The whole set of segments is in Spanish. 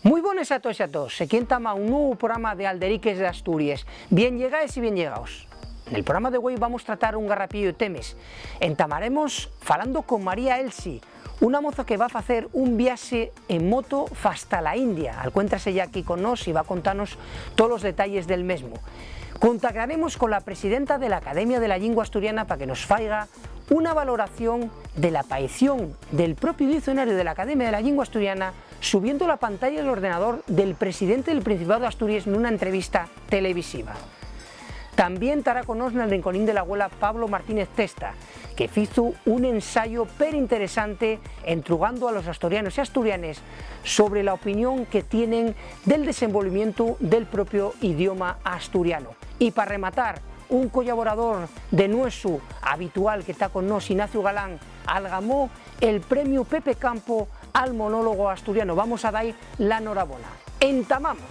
Muy buenas a todos y a todos. Se quintama un nuevo programa de Alderiques de Asturias. Bien llegáis y bien llegados. En el programa de hoy vamos a tratar un garrapillo de temas. Entamaremos falando con María Elsi, una moza que va a hacer un viaje en moto hasta la India. Alcuéntrase ya aquí con nos y va a contarnos todos los detalles del mismo. Contactaremos con la presidenta de la Academia de la Lengua Asturiana para que nos faiga una valoración de la aparición del propio diccionario de la Academia de la Lengua Asturiana subiendo la pantalla del ordenador del presidente del Principado de Asturias en una entrevista televisiva. También estará con nos en el rinconín de la abuela Pablo Martínez Testa, que hizo un ensayo per interesante entrugando a los asturianos y asturianes sobre la opinión que tienen del desenvolvimiento del propio idioma asturiano. Y para rematar, un colaborador de nuestro habitual que está con nos, Ignacio Galán, algamó el premio Pepe Campo al monólogo asturiano. Vamos a dar la enhorabuena. ¡Entamamos!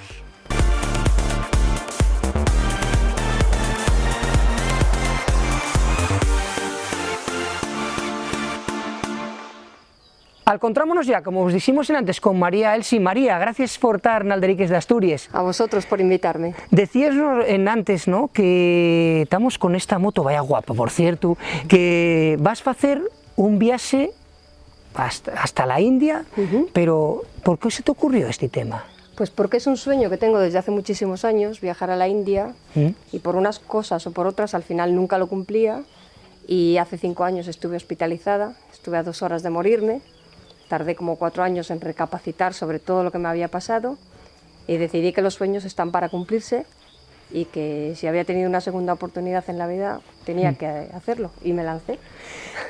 Encontrámonos ya, como os dijimos antes, con María Elsi. María, gracias por estar en Alderiques de Asturias. A vosotros por invitarme. Decías en antes, ¿no?, que estamos con esta moto, vaya guapa, por cierto, que vas a hacer un viaje hasta la India, pero ¿por qué se te ocurrió este tema? Pues porque es un sueño que tengo desde hace muchísimos años, viajar a la India, y por unas cosas o por otras al final nunca lo cumplía, y hace 5 años estuve hospitalizada, estuve a 2 horas de morirme. Tardé como 4 años en recapacitar sobre todo lo que me había pasado y decidí que los sueños están para cumplirse y que si había tenido una segunda oportunidad en la vida tenía que hacerlo y me lancé.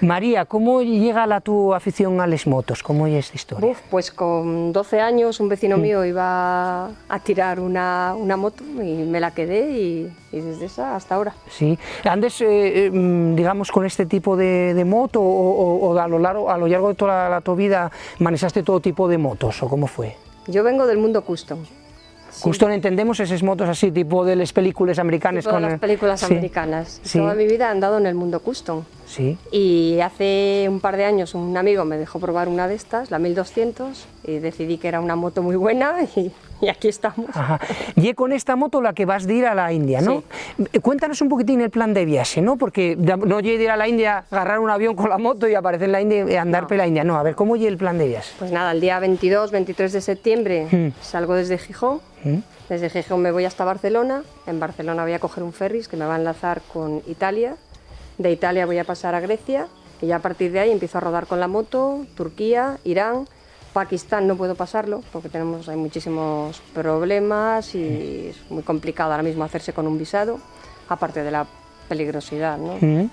María, ¿cómo llega tu afición a las motos? ¿Cómo es esta historia? Pues con 12 años un vecino mío iba a tirar una moto y me la quedé y desde esa hasta ahora. Sí, ¿andes, digamos, con este tipo de moto o a lo largo de toda tu vida manejaste todo tipo de motos o cómo fue? Yo vengo del mundo custom. Sí. Custom entendemos esas motos así, tipo de las películas americanas. Tipo de las películas americanas. Sí. Toda mi vida he andado en el mundo custom. Sí. Y hace un par de años un amigo me dejó probar una de estas, la 1200, y decidí que era una moto muy buena y aquí estamos. Ajá. Y con esta moto la que vas de ir a la India, ¿no? Sí. Cuéntanos un poquitín el plan de viaje, ¿no? Porque no llegue de ir a la India, agarrar un avión con la moto y aparecer en la India y andar por la India. No, a ver, ¿cómo llega el plan de viaje? Pues nada, el día 22, 23 de septiembre salgo desde Gijón. Desde Gijón me voy hasta Barcelona. En Barcelona voy a coger un ferry que me va a enlazar con Italia. De Italia voy a pasar a Grecia y ya a partir de ahí empiezo a rodar con la moto. Turquía, Irán, Pakistán no puedo pasarlo porque hay muchísimos problemas y es muy complicado ahora mismo hacerse con un visado, aparte de la peligrosidad, ¿no?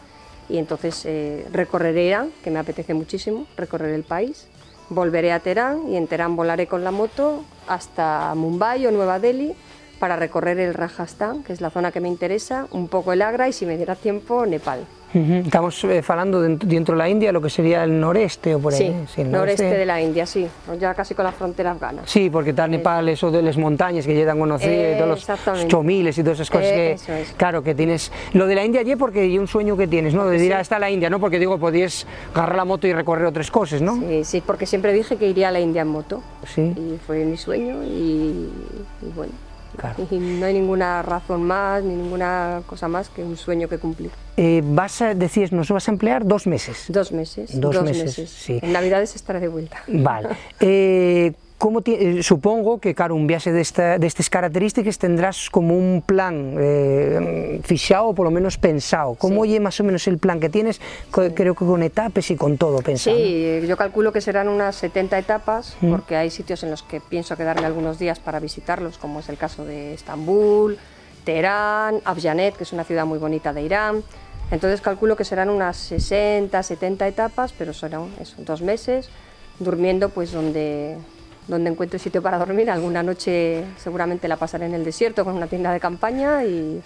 Y entonces recorreré Irán, que me apetece muchísimo, recorrer el país. Volveré a Teherán y en Teherán volaré con la moto hasta Mumbai o Nueva Delhi para recorrer el Rajasthan, que es la zona que me interesa, un poco el Agra y si me diera tiempo Nepal. Estamos hablando dentro de la India, lo que sería el noreste o por ahí. Sí, el noreste de la India, sí, ya casi con la frontera afgana. Sí, porque está Nepal, eso de las montañas que llegan a conocer, todos los chomiles y todas esas cosas que, claro, que tienes. Lo de la India allí porque hay un sueño que tienes, ¿no? De ir hasta la India, ¿no? Porque digo, podías agarrar la moto y recorrer otras cosas, ¿no? Sí, sí, porque siempre dije que iría a la India en moto. Sí. Y fue mi sueño y bueno. Claro. Y no hay ninguna razón más, ni ninguna cosa más que un sueño que cumplir. Decías, nos vas a emplear 2 meses. 2 meses. 2 meses, sí. En Navidades estaré de vuelta. Vale. Supongo que, claro, un viaje de estas características tendrás como un plan fichado o por lo menos pensado. ¿Cómo oye más o menos el plan que tienes? Creo que con etapas y con todo pensado. Sí, yo calculo que serán unas 70 etapas, porque hay sitios en los que pienso quedarme algunos días para visitarlos, como es el caso de Estambul, Teherán, Afjanet, que es una ciudad muy bonita de Irán. Entonces calculo que serán unas 60, 70 etapas, pero serán 2 meses, durmiendo pues donde encuentre sitio para dormir. Alguna noche seguramente la pasaré en el desierto con una tienda de campaña y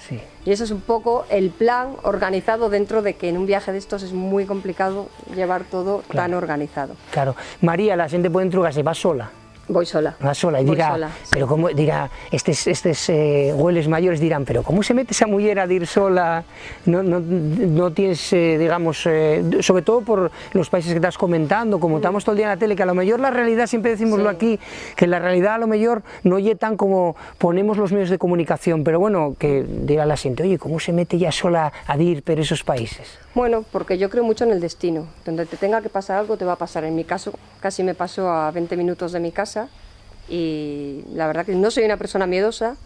eso es un poco el plan organizado dentro de que en un viaje de estos es muy complicado llevar todo tan organizado. Claro. María, la gente puede entrugarse, ¿va sola? Voy sola. Vas sola y Voy dirá, sola, sí. pero cómo dirá, estos güeles mayores dirán, pero ¿cómo se mete esa mujer a ir sola? No tienes, digamos, sobre todo por los países que estás comentando, como estamos todo el día en la tele, que a lo mejor la realidad, siempre decimoslo aquí, que la realidad a lo mejor no oye tan como ponemos los medios de comunicación, pero bueno, que dirá la gente, oye, ¿cómo se mete ya sola a ir por esos países? Bueno, porque yo creo mucho en el destino. Donde te tenga que pasar algo, te va a pasar. En mi caso, casi me pasó a 20 minutos de mi casa y la verdad que no soy una persona miedosa.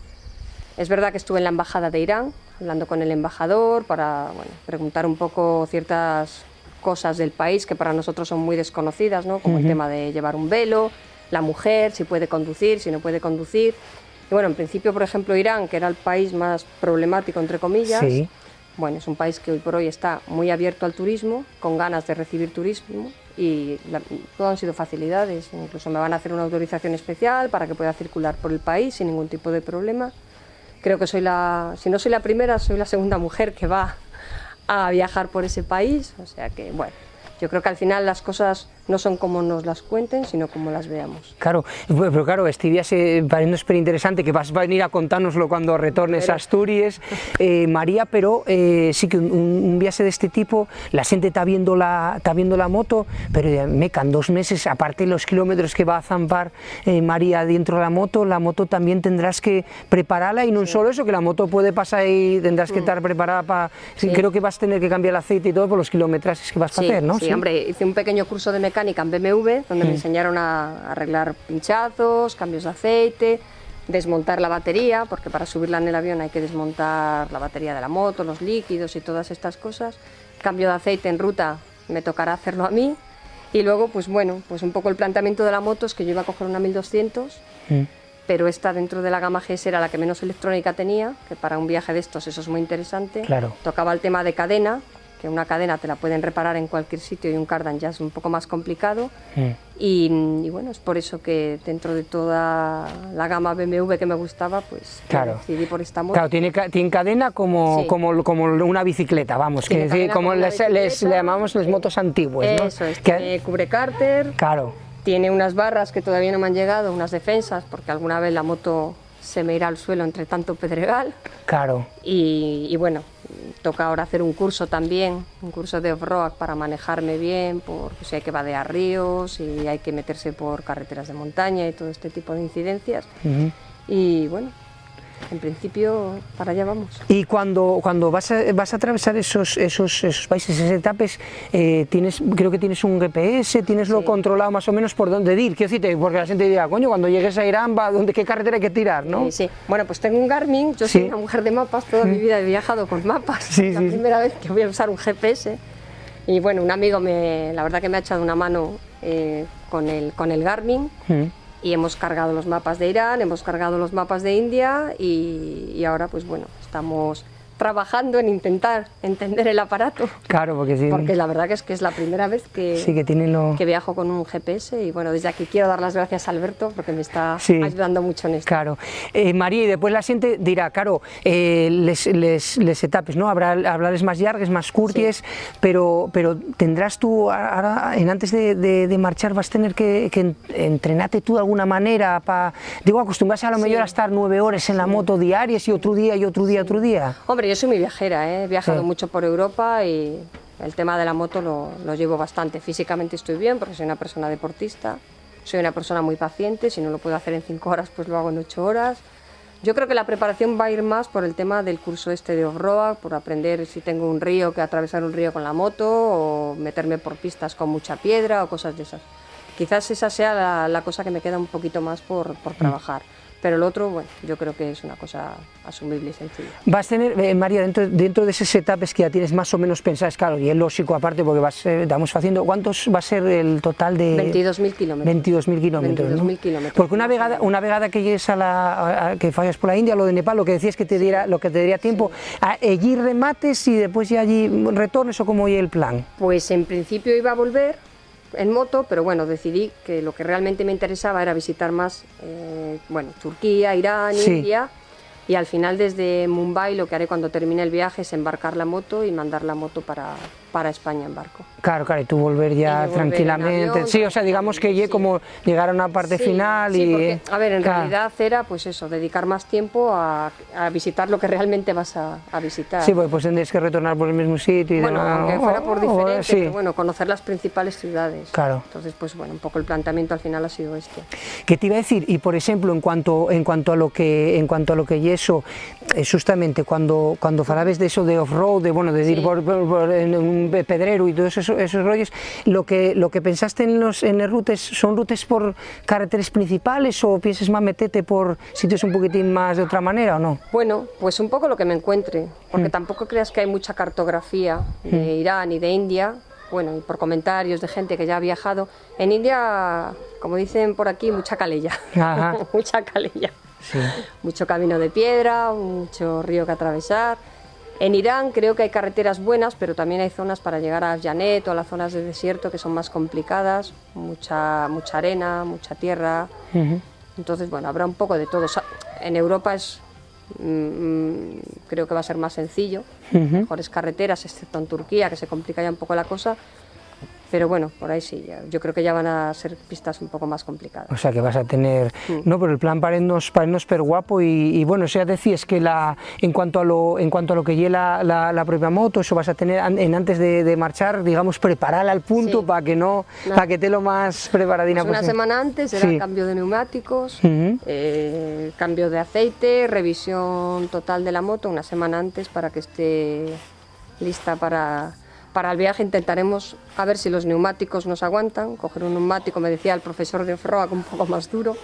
Es verdad que estuve en la embajada de Irán, hablando con el embajador para preguntar un poco ciertas cosas del país que para nosotros son muy desconocidas, ¿no? Como el tema de llevar un velo, la mujer, si puede conducir, si no puede conducir. Y bueno, en principio, por ejemplo, Irán, que era el país más problemático, entre comillas, sí. Bueno, es un país que hoy por hoy está muy abierto al turismo, con ganas de recibir turismo y todo han sido facilidades. Incluso me van a hacer una autorización especial para que pueda circular por el país sin ningún tipo de problema. Creo que si no soy la primera, soy la segunda mujer que va a viajar por ese país. O sea que, bueno, yo creo que al final las cosas no son como nos las cuenten, sino como las veamos. Claro, pero claro, este viaje parece súper interesante, que vas a venir a contárnoslo cuando retornes a Asturias, María, pero sí que un viaje de este tipo, la gente está viendo la moto, pero meca, en 2 meses, aparte de los kilómetros que va a zampar María dentro de la moto también tendrás que prepararla, y no solo eso, que la moto puede pasar y tendrás que estar preparada para... Creo que vas a tener que cambiar el aceite y todo por los kilometrajes que vas a hacer, ¿no? Sí, hombre, hice un pequeño curso de mecánica en BMW, donde me enseñaron a arreglar pinchazos, cambios de aceite, desmontar la batería, porque para subirla en el avión hay que desmontar la batería de la moto, los líquidos y todas estas cosas. Cambio de aceite en ruta me tocará hacerlo a mí. Y luego, pues bueno, pues un poco el planteamiento de la moto es que yo iba a coger una 1200, pero esta dentro de la gama GS era la que menos electrónica tenía, que para un viaje de estos eso es muy interesante. Claro. Tocaba el tema de cadena, que una cadena te la pueden reparar en cualquier sitio y un cardan ya es un poco más complicado. Y bueno, es por eso que dentro de toda la gama BMW que me gustaba, pues decidí por esta moto. Claro, tiene cadena como una bicicleta, vamos, que decir, como le llamamos las motos antiguas, ¿no? Eso es, tiene cubre cárter, tiene unas barras que todavía no me han llegado, unas defensas, porque alguna vez la moto se me irá al suelo entre tanto pedregal. Claro. Y bueno, toca ahora hacer un curso también, un curso de off-road para manejarme bien, porque si hay que vadear ríos y hay que meterse por carreteras de montaña y todo este tipo de incidencias. Y bueno, en principio para allá vamos. Y cuando vas a atravesar esos países, esas etapas, creo que tienes un GPS, tienes lo controlado más o menos por dónde ir. Quiero decirte, porque la gente dirá, coño, cuando llegues a Irán, ¿qué carretera hay que tirar, no? Sí. Bueno, pues tengo un Garmin, yo soy una mujer de mapas, toda mi vida he viajado con mapas. La primera vez que voy a usar un GPS. Y bueno, un amigo la verdad que me ha echado una mano con el Garmin. Y hemos cargado los mapas de Irán, hemos cargado los mapas de India y ahora pues bueno, estamos trabajando en intentar entender el aparato. Claro, porque la verdad que es la primera vez que viajo con un GPS y bueno, desde aquí quiero dar las gracias a Alberto porque me está ayudando mucho en esto. Claro. María, y después la gente dirá, claro, les etapes, ¿no? Hablarles más largas, más curtes, pero tendrás tú, ahora, antes de marchar, vas a tener que entrenarte tú de alguna manera, acostumbrarse a lo mejor a estar 9 horas en la moto diarias y otro día y otro día, otro día. Hombre, yo soy muy viajera, he viajado mucho por Europa y el tema de la moto lo llevo bastante. Físicamente estoy bien porque soy una persona deportista, soy una persona muy paciente, si no lo puedo hacer en 5 horas pues lo hago en 8 horas. Yo creo que la preparación va a ir más por el tema del curso de off-road, por aprender si tengo un río, que atravesar un río con la moto o meterme por pistas con mucha piedra o cosas de esas. Quizás esa sea la cosa que me queda un poquito más por trabajar. Pero el otro, bueno, yo creo que es una cosa asumible y sencilla. Vas a tener, María, dentro de esas etapas que ya tienes más o menos pensadas, claro, y es lógico aparte porque estamos haciendo, ¿cuántos va a ser el total de...? 22.000 kilómetros. 22.000 kilómetros, 22.000 kilómetros. Porque una vegada que llegues que fallas por la India, lo de Nepal, lo que decías que te daría tiempo, allí remates y después ya allí retornes, ¿o cómo es el plan? Pues en principio iba a volver en moto, pero bueno, decidí que lo que realmente me interesaba era visitar más Turquía, Irán, India, y al final desde Mumbai lo que haré cuando termine el viaje es embarcar la moto y mandar la moto para para España en barco. Claro, claro, y tú volver ya tranquilamente. Avión, sí, o sea, digamos que llegue como llegar a una parte final sí, y... porque, a ver, en claro. realidad era pues eso, dedicar más tiempo a visitar lo que realmente vas a visitar. Sí, pues tendrías que retornar por el mismo sitio y bueno, demás. aunque fuera por diferente, sí. pero bueno, conocer las principales ciudades. Claro. Entonces, pues bueno, un poco el planteamiento al final ha sido este. ¿Qué te iba a decir? Y por ejemplo, en cuanto a lo que y eso, justamente cuando falabes de eso de off-road, de ir en un pedrero y todos esos rollos, lo que pensaste en las rutas, ¿son rutas por carreteras principales o piensas más meterte por sitios un poquitín más de otra manera o no? Bueno, pues un poco lo que me encuentre, porque tampoco creas que hay mucha cartografía de Irán y de India. Bueno, y por comentarios de gente que ya ha viajado, en India, como dicen por aquí, mucha calella, mucha calella, sí. Mucho camino de piedra, mucho río que atravesar. En Irán creo que hay carreteras buenas, pero también hay zonas para llegar a Afyanet o a las zonas de desierto que son más complicadas, mucha arena, mucha tierra. Entonces, bueno, habrá un poco de todo. En Europa creo que va a ser más sencillo, mejores carreteras, excepto en Turquía, que se complica ya un poco la cosa, pero bueno, por ahí sí, yo creo que ya van a ser pistas un poco más complicadas. O sea que vas a tener, no, pero el plan parece súper guapo y bueno, o sea, decías que en cuanto a lo que lleva la propia moto, eso vas a tener antes de marchar, digamos, prepararla al punto para que para que esté lo más preparadina pues posible. Una semana antes era cambio de neumáticos, cambio de aceite, revisión total de la moto, una semana antes para que esté lista para el viaje. Intentaremos a ver si los neumáticos nos aguantan, coger un neumático, me decía el profesor de off-road, un poco más duro,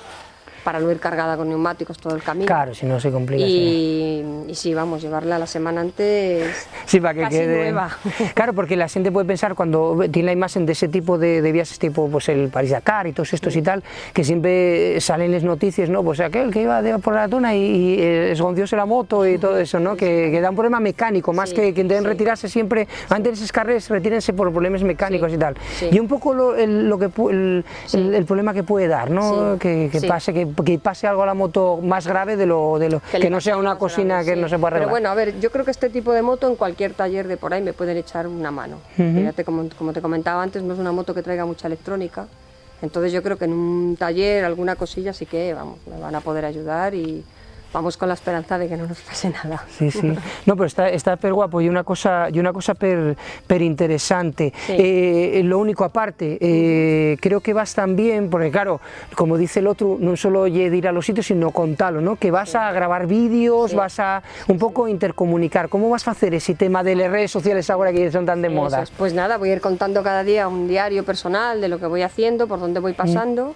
para no ir cargada con neumáticos todo el camino. Claro, si no se complica. Y sí, vamos, llevarla la semana antes para que casi quede nueva. Claro, porque la gente puede pensar cuando tiene la imagen de ese tipo de viajes tipo pues el París-Dakar y todos estos y tal, que siempre salen las noticias, ¿no? Pues aquel que iba por la zona y esgoncióse la moto y todo eso, ¿no? Que da un problema mecánico, más que deben retirarse siempre, antes de esas carreras, retírense por problemas mecánicos y tal. Y un poco el problema que puede dar, ¿no? Que pase algo a la moto más grave de lo que no sea una cocina que no se pueda arreglar. Pero bueno, a ver, yo creo que este tipo de moto en cualquier taller de por ahí me pueden echar una mano. Fíjate, como te comentaba antes, no es una moto que traiga mucha electrónica, entonces yo creo que en un taller alguna cosilla sí que, vamos, me van a poder ayudar y vamos con la esperanza de que no nos pase nada. Sí, sí. No, pero está per guapo y una cosa per interesante. Sí. Lo único aparte, creo que vas también, porque claro, como dice el otro, no solo de ir a los sitios, sino contarlo, ¿no? Que vas a grabar vídeos, vas a un poco intercomunicar. ¿Cómo vas a hacer ese tema de las redes sociales ahora que son tan de moda? Pues nada, voy a ir contando cada día un diario personal de lo que voy haciendo, por dónde voy pasando.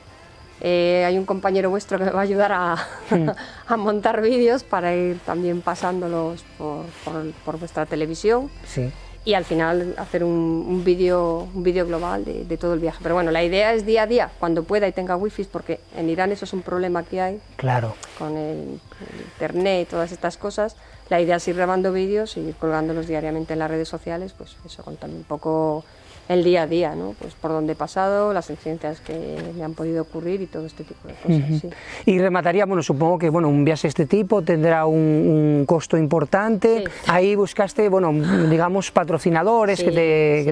Hay un compañero vuestro que me va a ayudar a montar vídeos para ir también pasándolos por vuestra televisión. Sí. Y al final hacer un vídeo global de todo el viaje. Pero bueno, la idea es día a día, cuando pueda y tenga wifi, porque en Irán eso es un problema que hay. Claro. Con el internet y todas estas cosas. La idea es ir grabando vídeos y ir colgándolos diariamente en las redes sociales, pues eso, contando un poco el día a día, ¿no? Pues por dónde he pasado, las incidencias que me han podido ocurrir y todo este tipo de cosas. Sí. Y remataría, bueno, supongo que un viaje de este tipo tendrá un costo importante. Sí. Ahí buscaste, bueno, digamos, patrocinadores que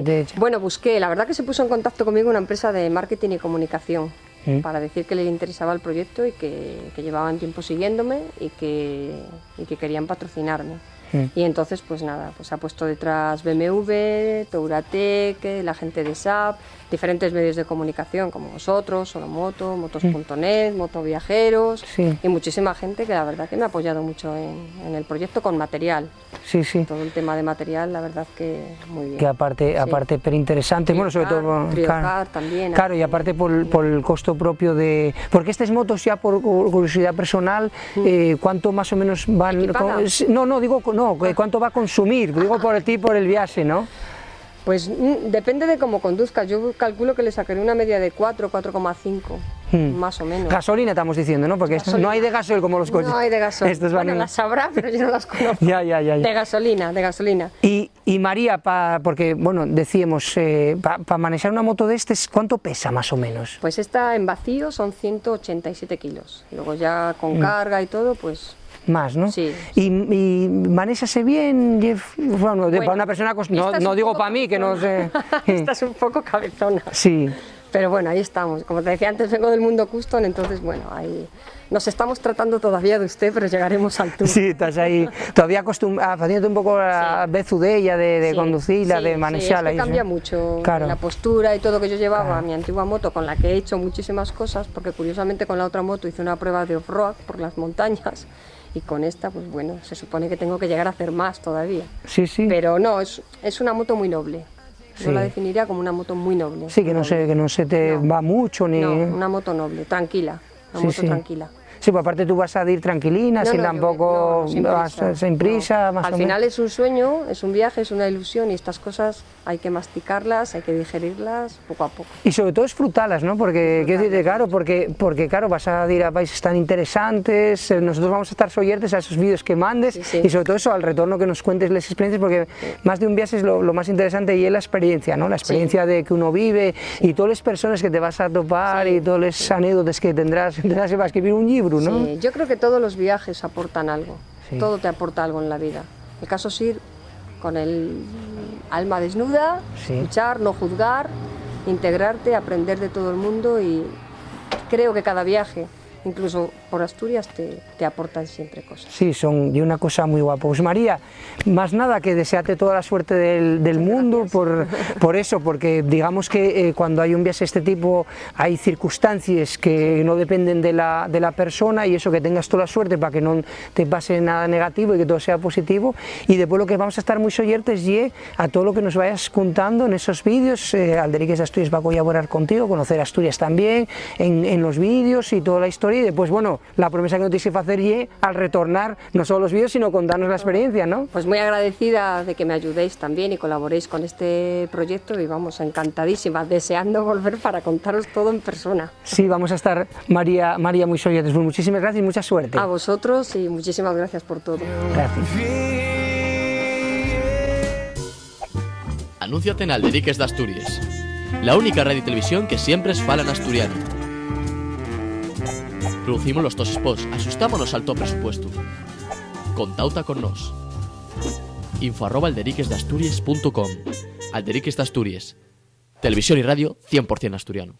te... Bueno, busqué, la verdad que se puso en contacto conmigo una empresa de marketing y comunicación para decir que les interesaba el proyecto y que llevaban tiempo siguiéndome y que querían patrocinarme. Y entonces, pues nada, pues ha puesto detrás BMW, Touratec, la gente de SAP, diferentes medios de comunicación como vosotros, Solomoto, Motos.net, Motoviajeros y muchísima gente que la verdad que me ha apoyado mucho en el proyecto con material. Sí, sí. Todo el tema de material, la verdad que muy bien. Que aparte pero interesante, bueno, sobre todo... Claro, también. Claro, y aparte por el costo propio de... Porque estas motos ya por curiosidad personal, ¿cuánto más o menos van...? No, digo, no, ¿cuánto va a consumir? Digo por el viaje, ¿no? Pues depende de cómo conduzcas, yo calculo que le sacaré una media de 4, 4,5, más o menos. Gasolina estamos diciendo, ¿no? Porque no hay de gasoil como los coches. No hay de gasolina. Estos bueno, las habrá, pero yo no las conozco. Ya. De gasolina. Y María, porque, bueno, decíamos, para manejar una moto de estas, ¿cuánto pesa más o menos? Pues esta en vacío son 187 kilos, luego ya con carga y todo, pues Más, ¿no? Sí. ¿Y manéjase bien? Bueno, para una persona, no digo para mí, que no sé. Esta es un poco cabezona. Sí. Pero bueno, ahí estamos. Como te decía antes, vengo del mundo custom, entonces bueno, ahí nos estamos tratando todavía de usted, pero llegaremos al tour. Sí, estás ahí todavía haciéndote un poco la bezudella de conducirla, de manejarla. Sí, cambia mucho, claro. La postura y todo que yo llevaba, mi antigua moto, con la que he hecho muchísimas cosas, porque curiosamente con la otra moto hice una prueba de off-road por las montañas, y con esta, pues bueno, se supone que tengo que llegar a hacer más todavía. Sí, sí. Pero no, es una moto muy noble. Yo la definiría como una moto muy noble. Sí, que no se te va mucho ni... No, una moto noble, tranquila, tranquila. Sí, pues aparte tú vas a ir tranquilina, sin tampoco sin prisa, más o menos. Al final es un sueño, es un viaje, es una ilusión, y estas cosas hay que masticarlas, hay que digerirlas poco a poco. Y sobre todo disfrutarlas, ¿no? Porque, claro, claro, vas a ir a países tan interesantes, nosotros vamos a estar soyertes a esos vídeos que mandes, y sobre todo eso, al retorno que nos cuentes las experiencias, porque más de un viaje es lo más interesante, y es la experiencia, ¿no? La experiencia de que uno vive, y todas las personas que te vas a topar, y todas las anécdotas que tendrás que vas a escribir un libro, ¿no? Sí, yo creo que todos los viajes aportan algo, todo te aporta algo en la vida. El caso es ir con el alma desnuda, escuchar, no juzgar, integrarte, aprender de todo el mundo, y creo que cada viaje, incluso por Asturias, te aportan siempre cosas. Sí, son de una cosa muy guapa. Pues María, más nada que desearte toda la suerte del mundo por eso, porque digamos que cuando hay un viaje de este tipo hay circunstancias que no dependen de la persona, y eso, que tengas toda la suerte para que no te pase nada negativo y que todo sea positivo. Y después lo que vamos a estar muy soyertes y a todo lo que nos vayas contando en esos vídeos. Alderiques de Asturias va a colaborar contigo, conocer Asturias también en los vídeos y toda la historia, y después, bueno, la promesa que no tienes que hacer y al retornar no solo los vídeos, sino contarnos la experiencia, ¿no? Pues muy agradecida de que me ayudéis también y colaboréis con este proyecto, y vamos, encantadísima, deseando volver para contaros todo en persona. Sí, vamos a estar, María muy soyetes. Pues muchísimas gracias y mucha suerte. A vosotros, y muchísimas gracias por todo. Gracias. Anúnciate en Alderiques de Asturias, la única radio y televisión que siempre es fala en asturiano. Producimos los dos spots, asustámonos al top presupuesto. Contauta con nos. info@alderiquesdeasturias.com. Alderiques de Asturias. Televisión y radio 100% asturiano.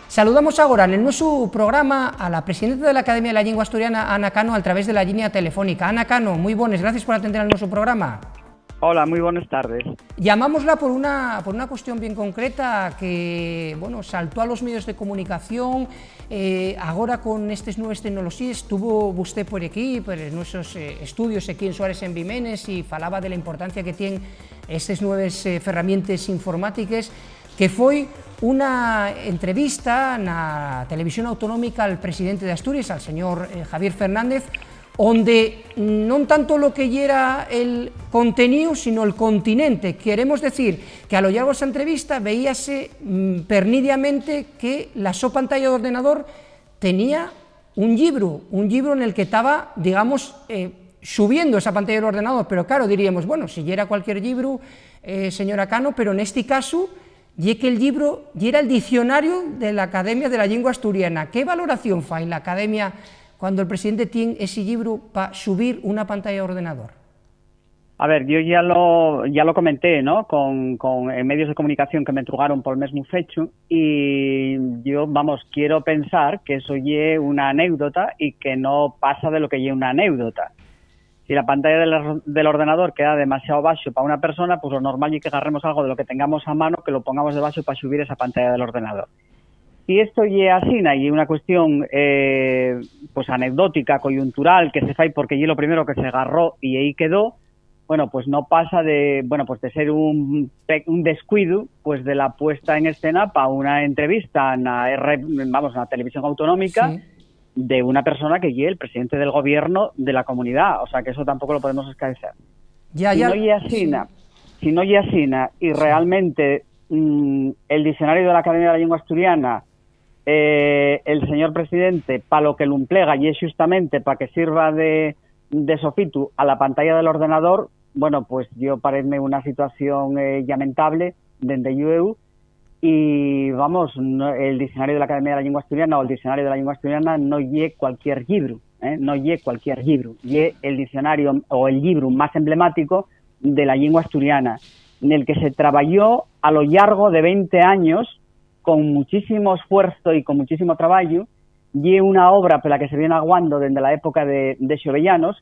Saludamos ahora en nuestro programa a la presidenta de la Academia de la Lengua Asturiana, Ana Cano, a través de la línea telefónica. Ana Cano, muy buenas, gracias por atender a nuestro programa. Hola, muy buenas tardes. Llamámosla por una cuestión bien concreta que, bueno, saltó a los medios de comunicación ahora con estas nuevas tecnologías. Estuvo usted por aquí, por nuestros estudios aquí en Suárez en Vimenes, y falaba de la importancia que tienen estas nuevas herramientas informáticas, que fue una entrevista en la televisión autonómica al presidente de Asturias, al señor Javier Fernández, donde no tanto lo que era el contenido, sino el continente. Queremos decir que a lo largo de esa entrevista veíase pernidiamente que la pantalla de ordenador tenía un libro en el que estaba, digamos, subiendo esa pantalla del ordenador, pero claro, diríamos, bueno, si ya era cualquier libro, señora Cano, pero en este caso, y que el libro ya era el diccionario de la Academia de la Lengua Asturiana. ¿Qué valoración fa en la Academia cuando el presidente tiene ese libro para subir una pantalla de ordenador? A ver, yo ya lo comenté, ¿no? En medios de comunicación que me trugaron por el mismo fecho, y yo, vamos, quiero pensar que eso ye una anécdota y que no pasa de lo que ye una anécdota. Si la pantalla del ordenador queda demasiado bajo para una persona, pues lo normal es que agarremos algo de lo que tengamos a mano, que lo pongamos debajo para subir esa pantalla del ordenador. Si esto ye así, y una cuestión pues anecdótica, coyuntural, que se fai porque ye lo primero que se agarró y ahí quedó, bueno, pues no pasa de ser un descuido, pues de la puesta en escena para una entrevista en la televisión autonómica, sí, de una persona que ye el presidente del gobierno de la comunidad. O sea, que eso tampoco lo podemos esclarecer. Si no ye así, y realmente el diccionario de la Academia de la Lengua Asturiana, el señor presidente, para lo que lo emplega, y es justamente para que sirva de sofitu a la pantalla del ordenador, bueno, pues yo parece una situación lamentable dende yo, y vamos, el diccionario de la Academia de la Lengua Asturiana o el diccionario de la Lengua Asturiana no lle cualquier libro, no lle cualquier libro, lle el diccionario o el libro más emblemático de la lengua asturiana, en el que se trabajó a lo largo de 20 años con muchísimo esfuerzo y con muchísimo trabajo. Lle una obra por la que se viene aguando desde la época de Xovellanos,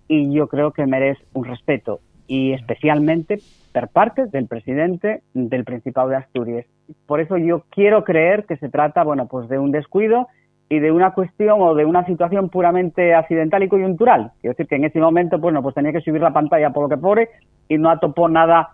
y yo creo que merece un respeto, y especialmente por parte del presidente del Principado de Asturias. Por eso yo quiero creer que se trata, bueno, pues de un descuido y de una cuestión o de una situación puramente accidental y coyuntural. Quiero decir que en ese momento, bueno, pues tenía que subir la pantalla por lo que pone y no atopó nada,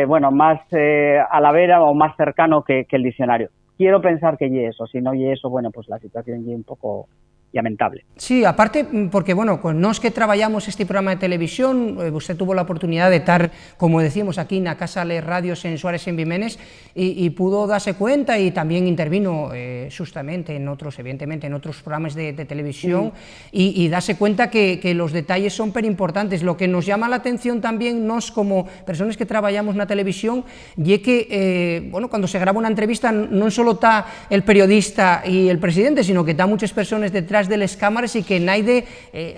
bueno, más a la vera o más cercano que el diccionario. Quiero pensar que lle eso, si no lle eso, bueno, pues la situación lle un poco lamentable. Sí, aparte, porque, bueno, nos que trabajamos este programa de televisión, usted tuvo la oportunidad de estar, como decimos aquí, en la Casa de Radios en Suárez en Vimenes, y pudo darse cuenta, y también intervino justamente en otros, evidentemente, en otros programas de televisión, y darse cuenta que los detalles son súper importantes. Lo que nos llama la atención también, nos como personas que trabajamos en la televisión, y que, bueno, cuando se graba una entrevista, no solo está el periodista y el presidente, sino que está muchas personas detrás de las cámaras, y que nadie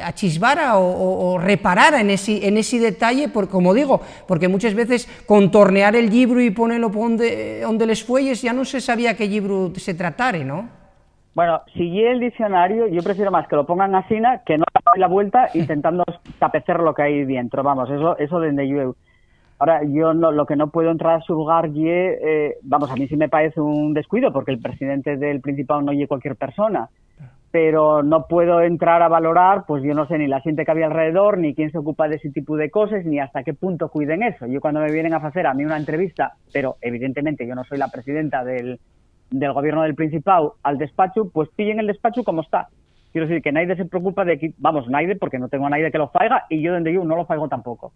achisbara o reparara en ese detalle, como digo, porque muchas veces contornear el libro y ponerlo donde les fuelles ya no se sabía qué libro se tratara, ¿no? Bueno, si lle el diccionario, yo prefiero más que lo pongan así, que no doy la vuelta intentando tapecer lo que hay dentro, vamos, eso desde yo. Ahora, yo no, lo que no puedo entrar a surgar vamos, a mí sí me parece un descuido, porque el presidente del Principado no lle cualquier persona, pero no puedo entrar a valorar, pues yo no sé ni la gente que había alrededor, ni quién se ocupa de ese tipo de cosas, ni hasta qué punto cuiden eso. Yo cuando me vienen a hacer a mí una entrevista, pero evidentemente yo no soy la presidenta del gobierno del Principado, al despacho, pues pillen el despacho como está. Quiero decir que nadie se preocupa de que, vamos, nadie, porque no tengo a nadie que lo faiga, y yo donde yo no lo faigo tampoco.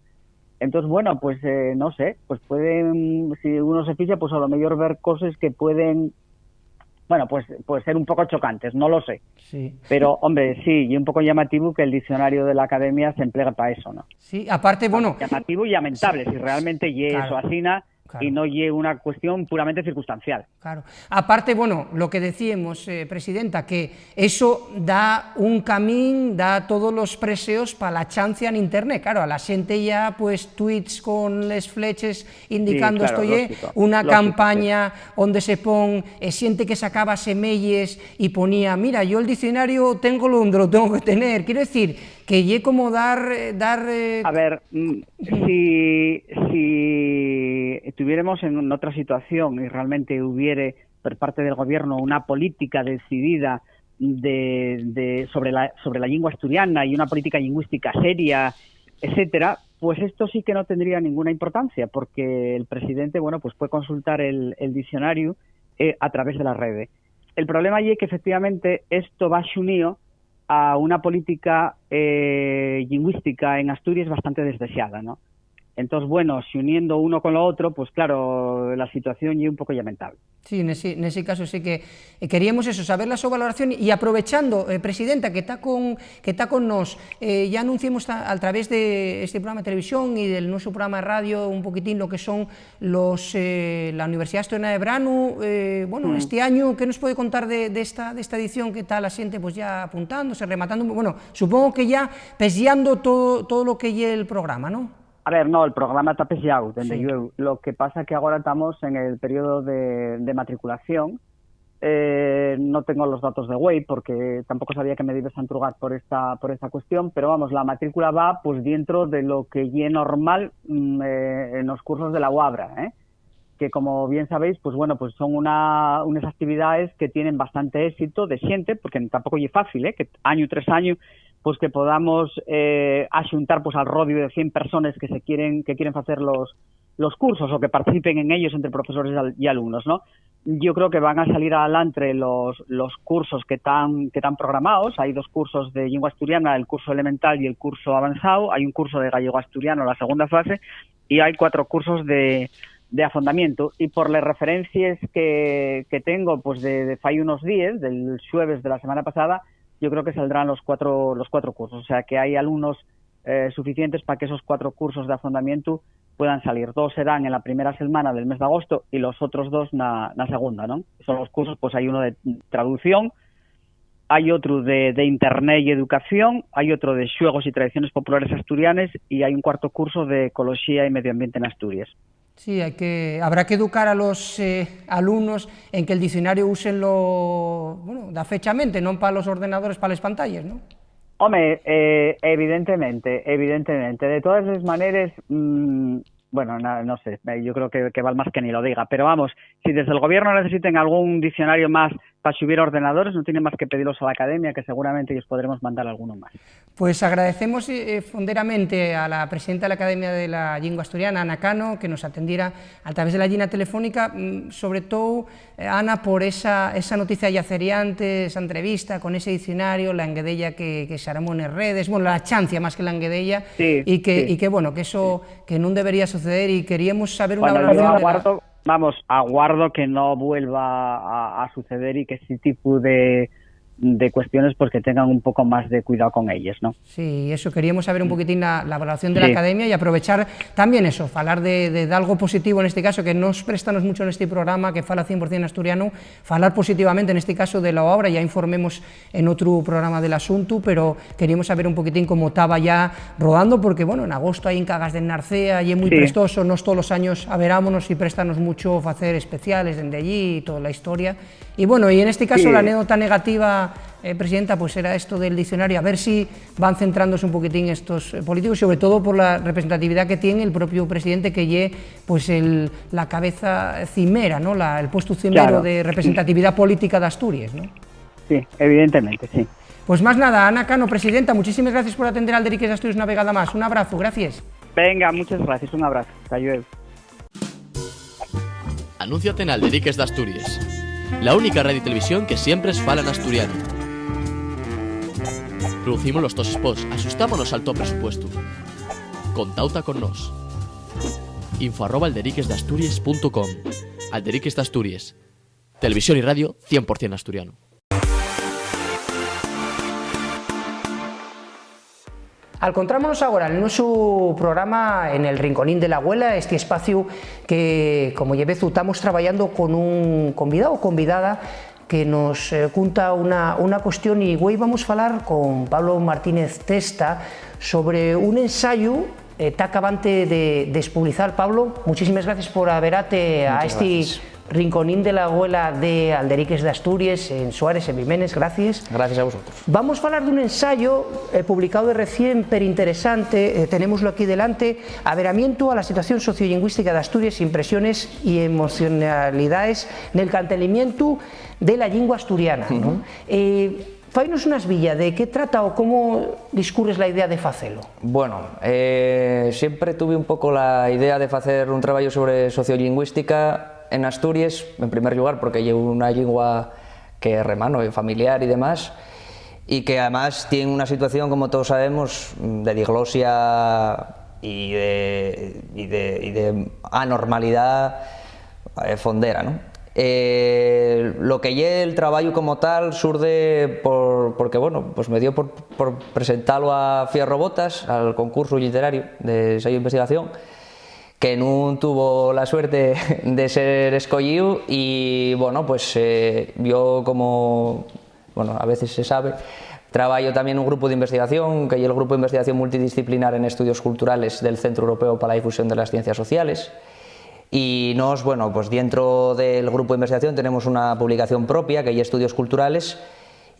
Entonces, bueno, pues no sé, pues pueden, si uno se fija, pues a lo mejor ver cosas que pueden, bueno, pues ser un poco chocantes, no lo sé. Sí. Pero, hombre, sí, y un poco llamativo que el diccionario de la Academia se emplegue para eso, ¿no? Sí, aparte, bueno... Llamativo y lamentable, sí, si realmente claro, eso asina... Claro. Y no lleve una cuestión puramente circunstancial. Claro. Aparte, bueno, lo que decíamos, Presidenta, que eso da un camino, da todos los preseos para la chancia en Internet. Claro, a la gente ya, pues, tweets con les fleches indicando, sí, claro, esto una lógico, campaña sí, donde se pone gente que sacaba semelles y ponía, mira, yo el diccionario tengo donde lo tengo que tener. Quiero decir, que lle como dar A ver, si estuviéramos en otra situación y realmente hubiere por parte del gobierno una política decidida sobre la lengua asturiana y una política lingüística seria, etcétera, pues esto sí que no tendría ninguna importancia, porque el presidente, bueno, pues puede consultar el diccionario a través de la red. El problema allí es que efectivamente esto va unido a una política lingüística en Asturias bastante desdeseada, ¿no? Entonces, bueno, si uniendo uno con lo otro, pues claro, la situación es un poco lamentable. Sí, en ese caso sí que queríamos eso, saber la su valoración, y aprovechando, Presidenta, que está con nos, ya anunciamos a través de este programa de televisión y del nuestro programa de radio un poquitín lo que son la Universidad Asturiana de Branu. Bueno, este año, ¿qué nos puede contar de esta edición? ¿Qué tal la gente pues ya apuntándose, rematando? Bueno, supongo que ya pesando todo lo que lleve el programa, ¿no? A ver, no, el programa está pesado, sí. Lo que pasa es que ahora estamos en el periodo de matriculación. No tengo los datos de web porque tampoco sabía que me debes antrugar por esta cuestión, pero vamos, la matrícula va pues dentro de lo que es normal en los cursos de la UABRA, que como bien sabéis, pues bueno, pues son unas actividades que tienen bastante éxito de xente, porque tampoco es fácil, que año tras año pues que podamos axuntar pues al rodio de 100 personas que quieren hacer los cursos o que participen en ellos entre profesores y alumnos, ¿no? Yo creo que van a salir adelante los cursos que están programados. Hay 2 cursos de lengua asturiana, el curso elemental y el curso avanzado. Hay un curso de gallego asturiano, la segunda fase, y hay 4 cursos de afondamiento. Y por las referencias que tengo pues de fai unos días, del jueves de la semana pasada, yo creo que saldrán los cuatro cursos, o sea que hay alumnos suficientes para que esos 4 cursos de afondamiento puedan salir. 2 serán en la primera semana del mes de agosto y los otros 2 na segunda, non? Son os cursos, pois hai uno de traducción, hai outro de internet e educación, hai outro de xuegos e tradiciones populares asturianes e hai un cuarto curso de ecoloxía e medio ambiente en Asturias. Sí, habrá que educar a los alumnos en que el diccionario úsenlo, bueno, da fechamente, non para los ordenadores, para las pantallas, ¿no? Home, evidentemente. De todas as maneiras, bueno, no sé, yo creo que val más que ni lo diga, pero vamos, si desde el gobierno necesiten algún diccionario más para subir ordenadores, no tienen más que pedirlos a la academia, que seguramente ellos podremos mandar alguno más. Pues agradecemos fonderamente a la presidenta de la Academia de la Lingua Asturiana, Ana Cano, que nos atendiera a través de la línea telefónica, sobre todo, Ana, por esa noticia yaceriante, esa entrevista con ese diccionario, la enguedella que se hará en redes, bueno, la chancia más que la enguedella, sí, y que bueno, que eso que non debería suceder, y queríamos saber una valoración aguardo que no vuelva a suceder y que ese tipo de cuestiones pues que tengan un poco más de cuidado con ellas, ¿no? Sí, eso, queríamos saber un poquitín la valoración de la academia y aprovechar también eso, falar de algo positivo en este caso, que nos préstanos mucho en este programa, que fala 100% asturiano, falar positivamente en este caso de la obra, ya informemos en otro programa del asunto, pero queríamos saber un poquitín cómo estaba ya rodando, porque bueno, en agosto hay en Cagas de Narcea y es muy prestoso, nos todos los años averámonos y préstanos mucho hacer especiales desde allí y toda la historia, y bueno, y en este caso la anécdota negativa, presidenta, pues era esto del diccionario, a ver si van centrándose un poquitín estos políticos, sobre todo por la representatividad que tiene el propio presidente, que lle pues la cabeza cimera, ¿no? El puesto cimero de representatividad política de Asturias, ¿no? Sí, evidentemente, sí. Pues más nada, Ana Cano, presidenta, muchísimas gracias por atender al Deriques de Asturias una vegada más. Un abrazo, gracias. Venga, muchas gracias, un abrazo. Hasta luego. Anúnciate en Alderiques de Asturias, la única radio y televisión que siempre es fala en asturiano. Producimos los tos spots, asustámonos al top presupuesto. Contauta con nos. info@alderiquesdeasturias.com. Alderiques de Asturias, televisión y radio 100% asturiano. Encontrámonos ahora en nuestro programa en el Rinconín de la Abuela, este espacio que, como ya ves, estamos trabajando con un convidado o convidada que nos cuenta una cuestión, y hoy vamos a hablar con Pablo Martínez Testa sobre un ensayo está acabante de publicar. Pablo, muchísimas gracias por haberate a este Rinconín de la Abuela de Alderiques de Asturias, en Suárez, en Vimenes, gracias. Gracias a vosotros. Vamos a hablar de un ensayo publicado de recién, pero interesante, tenemoslo aquí delante, Averamiento a la situación sociolingüística de Asturias, impresiones y emocionalidades en el cantelimiento de la lingua asturiana. ¿No? Fainos unas villas de qué trata o cómo discurres la idea de facelo. Bueno, siempre tuve un poco la idea de hacer un trabajo sobre sociolingüística en Asturias, en primer lugar porque llevo una lengua que es remano, familiar y demás, y que además tiene una situación, como todos sabemos, de diglosia y de anormalidad fondera, ¿no? Lo que lleve el trabajo como tal surde porque bueno, pues me dio por presentarlo a Fierro Botas, al concurso literario de ensayo de investigación, que no tuvo la suerte de ser escogido, y bueno, pues yo, como bueno, a veces se sabe, trabajo también en un grupo de investigación, que es el grupo de investigación multidisciplinar en estudios culturales del Centro Europeo para la Difusión de las Ciencias Sociales. Y nos, bueno, pues dentro del grupo de investigación tenemos una publicación propia, que hay Estudios Culturales,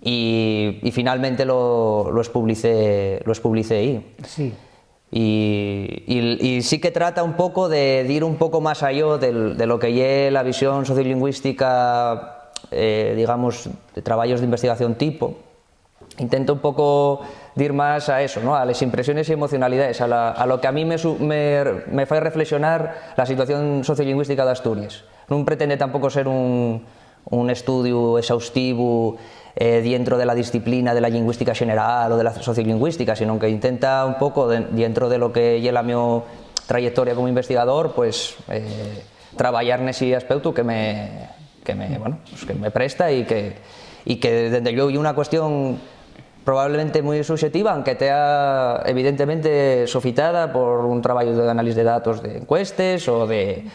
y finalmente lo publicé ahí. Sí. Y sí que trata un poco de ir un poco más allá de lo que es la visión sociolingüística, digamos, de trabajos de investigación tipo. Intento un poco ir más a eso, ¿no? A las impresiones y emocionalidades, a lo que a mí me hace reflexionar la situación sociolingüística de Asturias. No pretende tampoco ser un estudio exhaustivo dentro de la disciplina de la lingüística general o de la sociolingüística, sino que intenta un poco dentro de lo que es la mi trayectoria como investigador, pues trabajar en ese aspecto que me presta, y que desde luego hay una cuestión probablemente moi subjetiva, aunque tea evidentemente sofitada por un traballo de análise de datos de encuestes ou de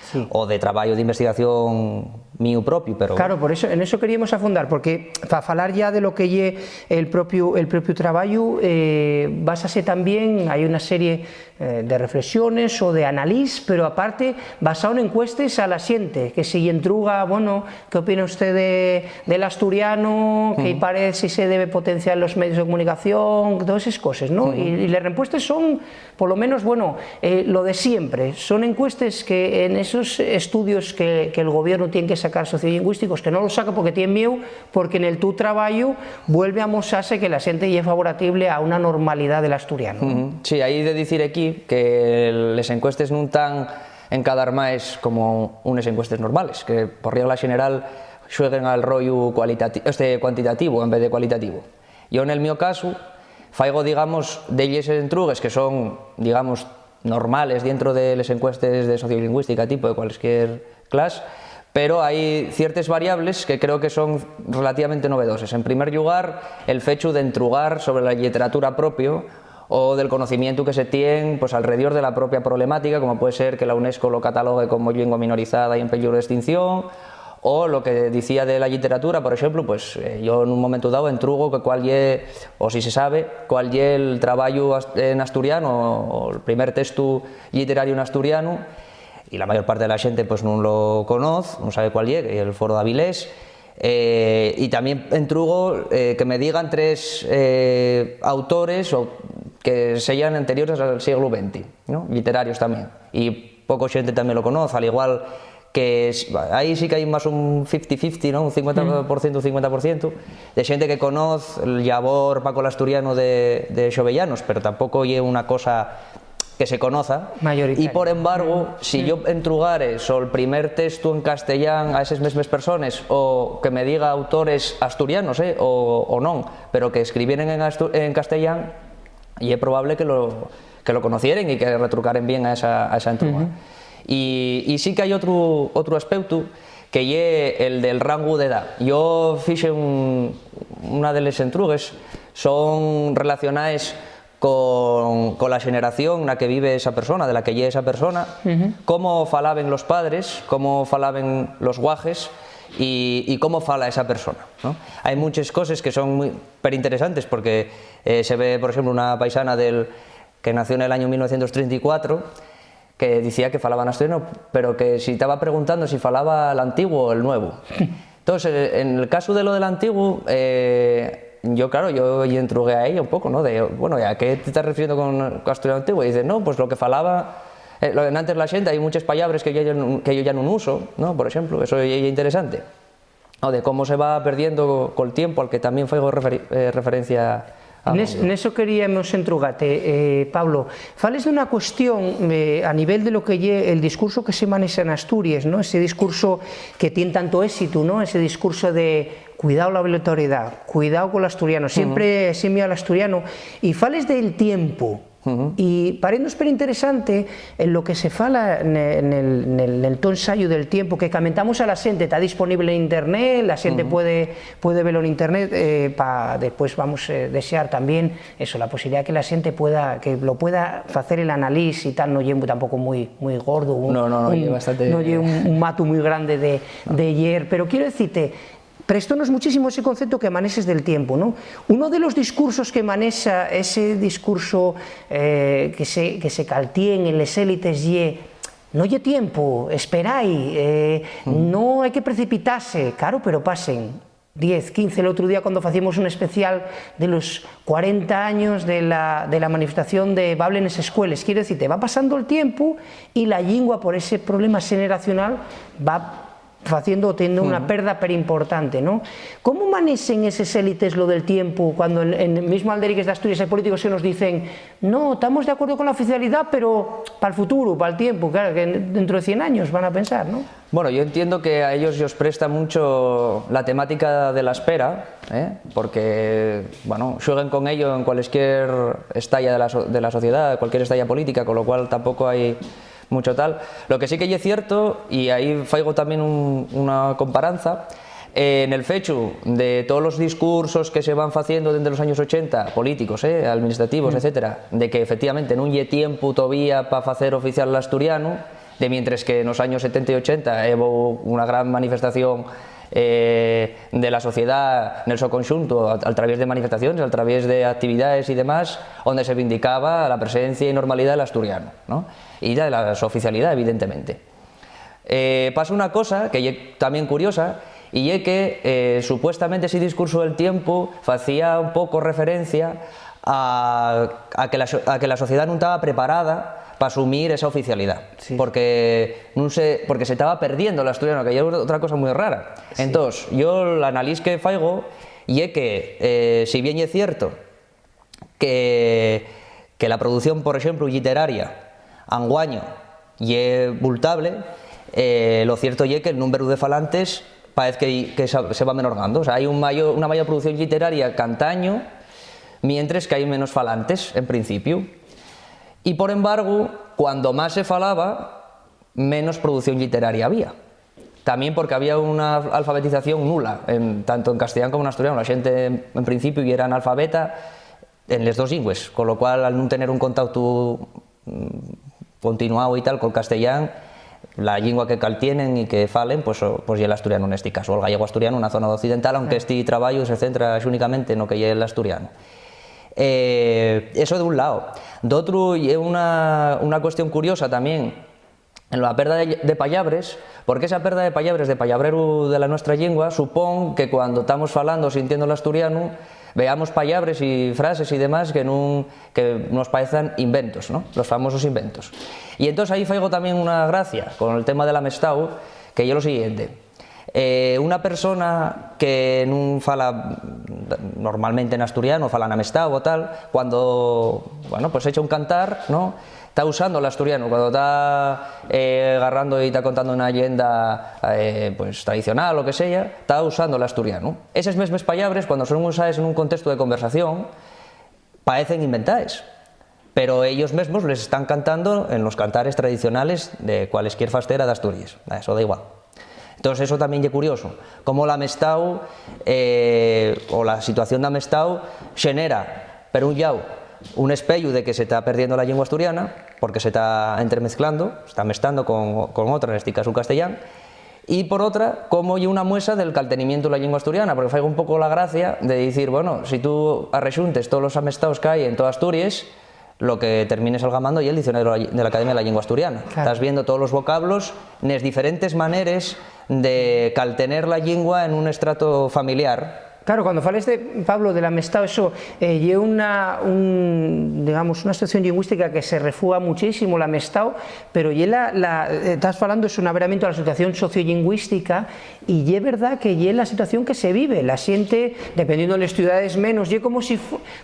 traballo de investigación mío propio, pero... Claro, por eso, en eso queríamos afondar, porque para falar ya de lo que lle el propio traballo, basase también, hay una serie de reflexiones o de análisis, pero aparte basado en encuestas a la xente, que si entruga, bueno, ¿qué opina usted del asturiano? ¿Qué parece si se debe potenciar los medios de comunicación? Todas esas cosas, ¿no? Y las respuestas son, por lo menos, bueno, lo de siempre, son encuestas que en esos estudios que el gobierno tiene que sacar sociolingüísticos, que no los saca porque tiene miedo, porque en el tu trabajo vuelve a mostrar que la xente lle favorable a una normalidad del asturiano. Sí, hai de dicir aquí que les encuestes non tan encadar máis como unes encuestes normales, que por regla general xueguen al rollo cuantitativo en vez de cualitativo. Yo en el mío caso faigo, digamos, delles entrugues que son, digamos, normales dentro de les encuestes de sociolingüística tipo de cualquier clase, pero hai ciertas variables que creo que son relativamente novedosas. En primer lugar, el fecho de entrugar sobre la literatura propio o del conocimiento que se tiene pues, alrededor de la propia problemática, como puede ser que la UNESCO lo catalogue como lengua minorizada y en peligro de extinción, o lo que decía de la literatura, por ejemplo, pues yo en un momento dado entrugo que cuál lle, o si se sabe, cuál lle el traballo en asturiano, o el primer texto literario en asturiano, y la mayor parte de la xente pues non lo conoce, non sabe cuál lle, el Foro de Avilés, y también entrugo que me digan tres autores que sean anteriores al siglo XX, ¿no? Literarios tamén, y poco xente tamén lo conoce, al igual que aí sí que hai máis un 50-50, ¿no? Un 50%, 50% de xente que conoce el labor Paco Asturiano de Xovellanos, pero tampouco é unha cosa que se conoza, y por embargo, si yo entrugare sobre el primer texto en castellán a esas mesmas personas, o que me diga autores asturianos, o non, pero que escribieren en castellán, y es probable que lo conocieren y que retrucaren bien a esa entruga. Y sí que hay otro aspecto, que es el del rango de edad. Yo fixe una de las entrugues, son relacionadas con la generación en la que vive esa persona, de la que lle esa persona, cómo falaban los padres, cómo falaban los guajes y cómo fala esa persona, ¿no? Hay muchas cosas que son muy interesantes porque se ve, por ejemplo, una paisana que nació en el año 1934 que decía que falaba en asturiano, pero que si estaba preguntando si falaba el antiguo o el nuevo. Entonces, en el caso de lo del antiguo, yo entrugué a ella un poco, ¿no? De, bueno, ¿a qué te estás refiriendo con asturiano antiguo? Y dice, no, pues lo que falaba, antes la xente, hay muchas palabras que yo ya no uso, ¿no? Por ejemplo, eso es interesante. O de cómo se va perdiendo con el tiempo, al que también fue referencia a... Neso queríamos entrugate, Pablo, fales de una cuestión a nivel de lo que lle el discurso que se maneja en Asturias, ¿no? Ese discurso que tiene tanto éxito, ¿no? Ese discurso de cuidado la obligatoriedad, cuidado con el asturiano, siempre semilla al asturiano, y fales del tiempo. Y paréndonos pero interesante en lo que se fala en el to ensayo del tiempo que comentamos a la xente, está disponible en internet, la xente puede verlo en internet, después vamos a desear también eso, la posibilidad que la xente lo pueda hacer el análisis y tal, no lleve tampoco muy gordo, no lleve un mato muy grande de yer, pero quiero decirte, prestónos muchísimo ese concepto que manejes del tiempo, ¿no? Uno de los discursos que maneja ese discurso que se caltien en las élites no hay tiempo, esperáis, no hay que precipitarse, claro, pero pasen 10, 15, el otro día cuando hacíamos un especial de los 40 años de la manifestación de Bable en las escuelas, quiero decirte, va pasando el tiempo y la lengua por ese problema generacional va teniendo una pérdida pero importante, ¿no? ¿Cómo manejan esas élites lo del tiempo cuando en el mismo Alderiques de Asturias hay políticos que nos dicen no, estamos de acuerdo con la oficialidad pero para el futuro, para el tiempo, claro, que dentro de 100 años van a pensar, ¿no? Bueno, yo entiendo que a ellos os presta mucho la temática de la espera, porque, bueno, jueguen con ello en cualquier estalla de la sociedad, cualquier estalla política, con lo cual tampoco hay mucho tal. Lo que sí que es cierto, y ahí faigo también una comparanza, En el fecho de todos los discursos que se van haciendo desde los años 80, políticos, administrativos, etcétera, de que efectivamente non lle tiempo todavía para hacer oficial el asturiano, de mientras que en los años 70 y 80 hubo una gran manifestación de la sociedad en el su conjunto a través de manifestaciones, a través de actividades y demás, donde se vindicaba la presencia y normalidad del asturiano, ¿no? Y de la su oficialidad, evidentemente. Pasa una cosa que es también curiosa, y es que supuestamente ese discurso del tiempo hacía un poco referencia a que la sociedad no estaba preparada para asumir esa oficialidad, sí. porque se estaba perdiendo el asturiano, que es otra cosa muy rara. Sí. Entonces, yo el análisis que faigo y es que, si bien es cierto que la producción, por ejemplo, literaria, anguaño, y es bultable, lo cierto es que el número de falantes parece que se va menorgando. O sea, hay una mayor producción literaria cantaño, mientras que hay menos falantes, en principio. Y, por embargo, cuando más se falaba, menos producción literaria había. También porque había una alfabetización nula, tanto en castellano como en asturiano. La gente, en principio, era analfabeta en les dos lingües, con lo cual, al no tener un contacto continuado y tal con el castellano, la lengua que caltienen y que falen, pues y el asturiano en este caso, o el gallego asturiano, una zona occidental, aunque este trabajo se centra únicamente en lo que es el asturiano. Eso de un lado. De otro, es una cuestión curiosa también en la perda de pallabres, porque esa perda de pallabres, de pallabrero de la nuestra lengua, supón que cuando estamos falando, sintiendo el asturiano, veamos pallabres y frases y demás que nos parecen inventos, ¿no? Los famosos inventos. Y entonces ahí faigo también una gracia con el tema del amestau, que es lo siguiente. Una persona que no fala normalmente en asturiano, fala en amestau o tal, cuando, pues echa un cantar, ¿no? Está usando el asturiano, cuando está agarrando y está contando una leyenda pues tradicional o que sea, está usando el asturiano. Esas mismas palabras, cuando son usadas en un contexto de conversación, parecen inventadas, pero ellos mismos les están cantando en los cantares tradicionales de cualesquier fastera de Asturias. Eso da igual. Entonces eso también es curioso, como la amestau o la situación de amestau genera, per un lado, un espello de que se está perdiendo la lengua asturiana, porque se está entremezclando, se está mezclando con otra, en este caso castellano, y por otra, como hay una muestra del caltenimiento de la lengua asturiana, porque fue un poco la gracia de decir, bueno, si tú arrexuntes todos los amestaus que hay en toda Asturias, lo que termines algamando y el diccionario de la Academia de la Lengua Asturiana. Claro. Estás viendo todos los vocablos, las diferentes maneras de caltener la lengua en un estrato familiar. Claro, cuando fales de, Pablo, del amestado, eso lleva una situación lingüística que se refuga muchísimo el amestado, pero estás hablando es un averamiento de la situación sociolingüística y es verdad que es la situación que se vive, la siente, dependiendo de las ciudades menos, y es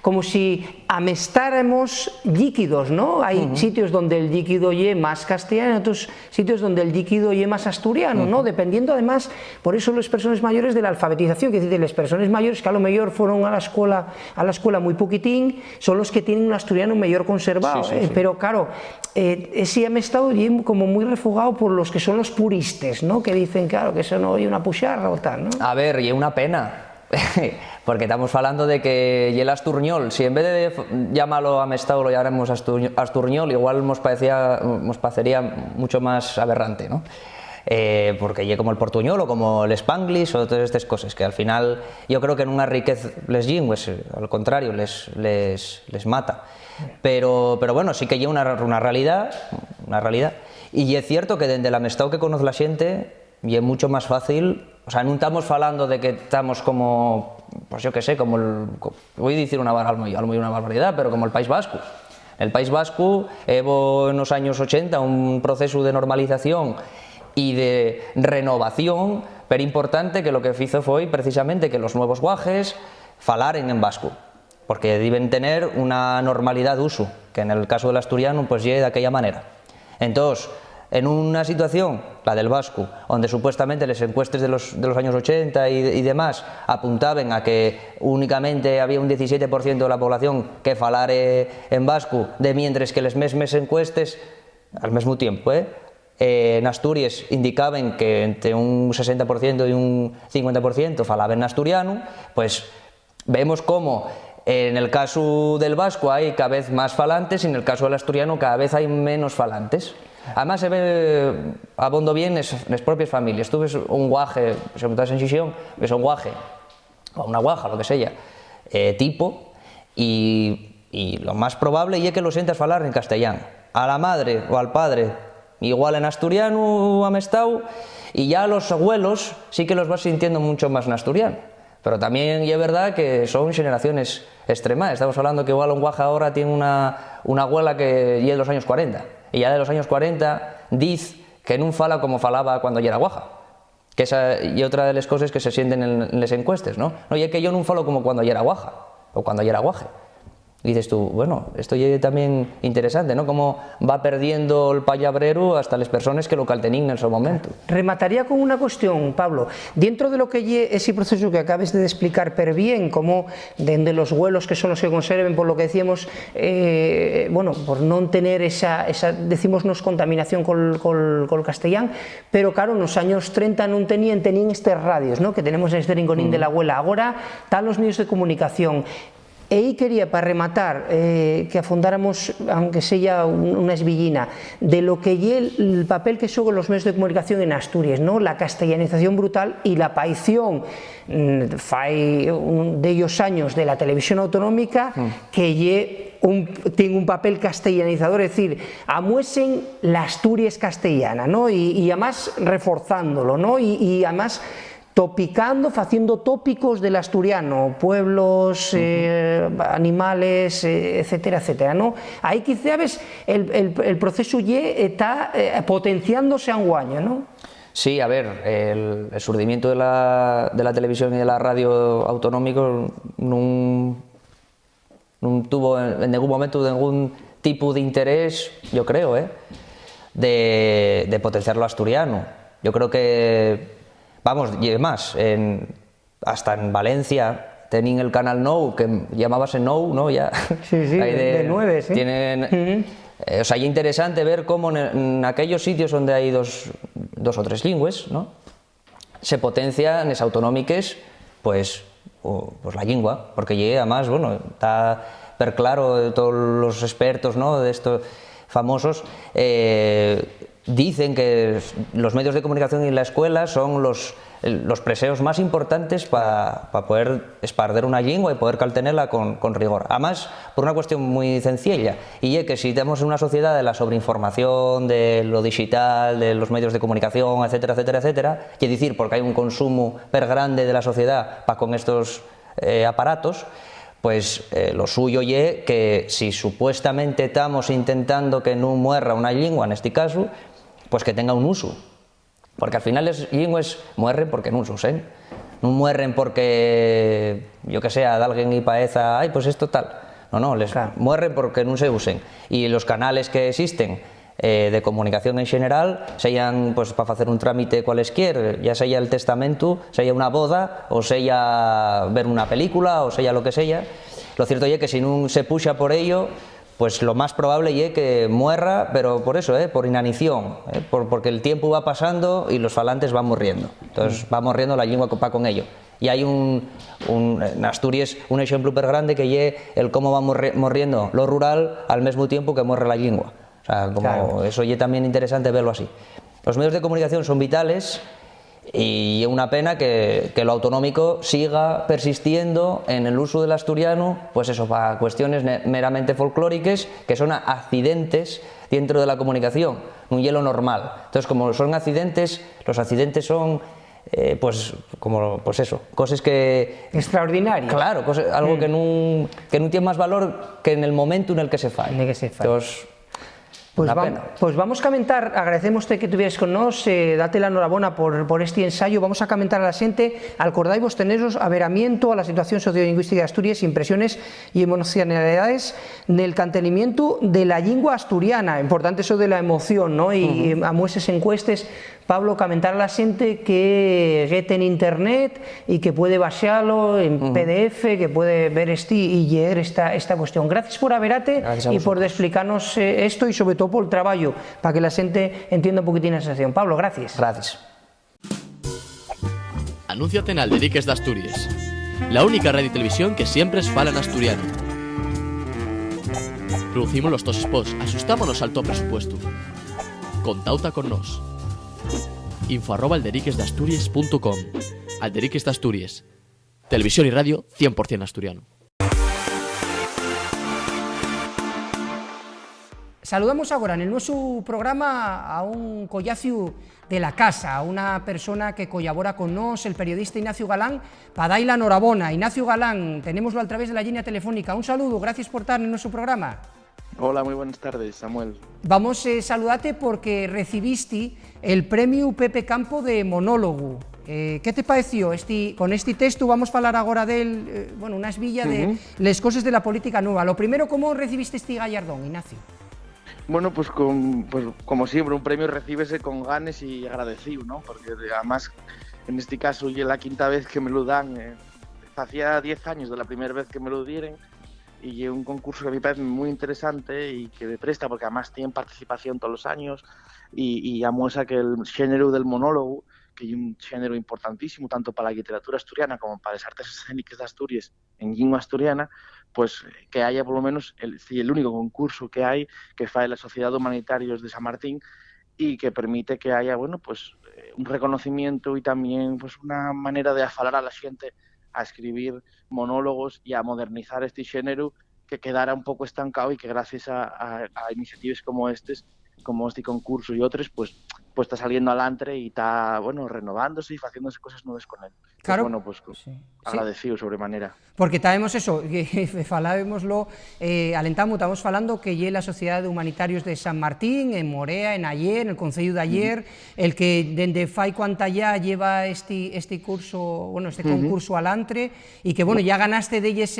como si amestáramos líquidos, ¿no? Hay sitios donde el líquido es más castellano, otros sitios donde el líquido es más asturiano, ¿no? Dependiendo además, por eso las personas mayores de la alfabetización, que es decir, las personas mayores que a lo mejor fueron a la escuela muy poquitín, son los que tienen un asturiano mejor conservado, sí. Pero claro, ese amestado es como muy refugado por los que son los puristas, ¿no? Que dicen, claro, que eso no es una puxarra o tal, ¿no? A ver, y es una pena, porque estamos hablando de que y el asturñol, si en vez de llamarlo amestado lo llamaremos asturñol, igual nos parecería mucho más aberrante, ¿no? Porque como el portuñol o como el spanglish o todas estas cosas que al final yo creo que en una riqueza les lingües, al contrario, les mata, pero bueno, sí que hay una realidad, y es cierto que desde el amestado que conoce la gente y es mucho más fácil, o sea, no estamos hablando de que estamos como, pues yo que sé, voy a decir una barbaridad, pero como el País Vasco. El País Vasco hubo en los años 80 un proceso de normalización y de renovación, pero importante, que lo que hizo fue precisamente que los nuevos guajes falaren en vasco, porque deben tener una normalidad de uso, que en el caso del asturiano pues llegue de aquella manera. Entonces, en una situación, la del vasco, donde supuestamente las encuestas de los años 80 y demás apuntaban a que únicamente había un 17% de la población que falare en vasco, de mientras que las mismas encuestas, al mismo tiempo, en Asturias indicaban que entre un 60% y un 50% falaban asturiano, pues vemos como en el caso del vasco hay cada vez más falantes y en el caso del asturiano cada vez hay menos falantes. Además se ve abondo bien en las propias familias. Tú ves un guaje, si estás en Xixón, ves un guaje o una guaja, lo que sea, tipo, y lo más probable es que lo sientas falar en castellano. A la madre o al padre igual en asturiano amestado, y ya a los abuelos sí que los vas sintiendo mucho más en asturiano. Pero también es verdad que son generaciones extremas. Estamos hablando que igual un guaja ahora tiene una abuela que ya de los años 40, y ya de los años 40 dice que no fala como falaba cuando ya era guaja. Que esa y otra de las cosas que se sienten en las encuestas, ¿no? No, y es que yo no falo como cuando ya era guaja, o cuando ya era guaje. Y dices tú, bueno, esto es también interesante, ¿no? Cómo va perdiendo el pallabrero hasta las personas que lo caltenín en su momento. Remataría con una cuestión, Pablo. Dentro de lo que es ese proceso que acabas de explicar per bien, como de los huelos que son los que conserven, por lo que decíamos, bueno, por no tener esa decimos, contaminación col castellán, pero claro, en los años 30 no tenían estas radios, ¿no? Que tenemos este rinconín de la abuela. Ahora están los medios de comunicación. E aí quería, para rematar, que afondáramos, aunque sea una esbillina, de lo que es el papel que juegan los medios de comunicación en Asturias, ¿no? La castellanización brutal y la aparición de ellos años de la televisión autonómica, que tiene un papel castellanizador, es decir, amuesen la Asturias castellana, ¿no? Y además reforzándolo, ¿no? Y además topicando, haciendo tópicos del asturiano, pueblos, animales, etcétera, etcétera, ¿no? Ahí quizá ves el proceso está potenciándose a un año, ¿no? Sí, a ver, el surgimiento de la televisión y de la radio autonómico no tuvo en ningún momento ningún tipo de interés, yo creo, de potenciar lo asturiano. Yo creo que vamos, y más, hasta en Valencia tenían el canal Nou, que llamábase Nou, ¿no? Ya, sí, de 9, sí. Tienen, o sea, es interesante ver cómo en aquellos sitios donde hay dos o tres lingües, ¿no? Se potencian las autonómicas, pues la lengua, porque además, bueno, está per claro, todos los expertos, ¿no? De estos famosos, dicen que los medios de comunicación y la escuela son los preseos más importantes para poder esparder una lengua y poder caltenerla con rigor. Además, por una cuestión muy sencilla, y es que si tenemos una sociedad de la sobreinformación, de lo digital, de los medios de comunicación, etcétera, etcétera, etcétera, y es decir, porque hay un consumo per grande de la sociedad para con estos aparatos, pues lo suyo es que si supuestamente estamos intentando que no muera una lengua, en este caso, pues que tenga un uso, porque al final las lenguas mueren porque no se usen, no mueren porque, yo que sé, a alguien y paeza, ay, pues esto tal, no, claro. Mueren porque no se usen, y los canales que existen de comunicación en general, sean pues para hacer un trámite cualesquier, ya sea el testamento, sea una boda, o sea ver una película, o sea lo que sea, lo cierto es que si no se puxa por ello, pues lo más probable es que muera, pero por eso, por inanición, porque el tiempo va pasando y los falantes van muriendo. Entonces va muriendo la lengua para con ello. Y hay en Asturias un ejemplo súper grande que es el cómo va muriendo lo rural al mismo tiempo que muere la lengua. O sea, como claro. Eso es también interesante verlo así. Los medios de comunicación son vitales, y es una pena que lo autonómico siga persistiendo en el uso del asturiano, pues eso, para cuestiones meramente folclóricas, que son accidentes dentro de la comunicación, un hielo normal. Entonces, como son accidentes, los accidentes son, pues eso, cosas que... extraordinarias. Claro, algo que no tiene más valor que en el momento en el que se falla. Entonces, pues vamos a comentar, agradecemos que tuvierais con nos, date la enhorabuena por este ensayo, vamos a comentar a la xente, acordaivos teneros averamiento a la situación sociolingüística de Asturias, impresiones y emocionalidades del cantelimiento de la lengua asturiana, importante eso de la emoción, ¿no? Y amueses encuestes Pablo, comentar a la xente que en internet e que puede baixalo en PDF, que puede ver y leer esta cuestión. Gracias por haberate e por explicarnos esto e sobre todo por el traballo, para que la xente entienda un poquitín a sensación. Pablo, gracias. Gracias. Anúnciate en Alderiques de Asturias, la única radio y televisión que siempre es fala en asturiano. Producimos los tos spots, asustámonos al top presupuesto. Contauta con nos. info@alderiquesdeasturias.com. Alderiques de Asturias. Televisión y radio 100% asturiano. Saludamos agora en el noso programa a un collacio de la casa, a una persona que colabora con nos, el periodista Ignacio Galán, para darle la enhorabona. Ignacio Galán, tenémoslo a través de la línea telefónica. Un saludo, gracias por estar en nuestro programa. Hola, muy buenas tardes, Samuel. Vamos a saludarte porque recibiste el premio Pepe Campo de monólogo. ¿Qué te pareció? Con este texto vamos a hablar ahora de una esvilla de las cosas de la política nueva. Lo primero, ¿cómo recibiste este gallardón, Ignacio? Bueno, pues como siempre, un premio recíbese con ganes y agradecido, ¿no? Porque además, en este caso, ya es la quinta vez que me lo dan. Hacía 10 años de la primera vez que me lo dieron. Y es un concurso que a mí me parece muy interesante y que me presta, porque además tiene participación todos los años y amuesa que el género del monólogo, que es un género importantísimo tanto para la literatura asturiana como para las artes escénicas de Asturias en lengua asturiana, pues que haya por lo menos el único concurso que hay que fae la Sociedad de Humanitarios de San Martín y que permite que haya, bueno, pues un reconocimiento y también pues una manera de afalar a la gente a escribir monólogos y a modernizar este género que quedara un poco estancado y que gracias a iniciativas como este concurso y otros, pues está saliendo adelante y está, bueno, renovándose y haciéndose cosas nuevas con él. Claro. Pues, bueno, pues sí. Agradecido sobremanera. Porque sabemos eso, que falábemoslo, estamos falando que lle la Sociedad de Humanitarios de San Martín, en Morea, en Ayer, en el Concello de Ayer, el que dende fai cuanta ya lleva este curso, bueno, este concurso alantre, y que, bueno, ya ganaste de ellas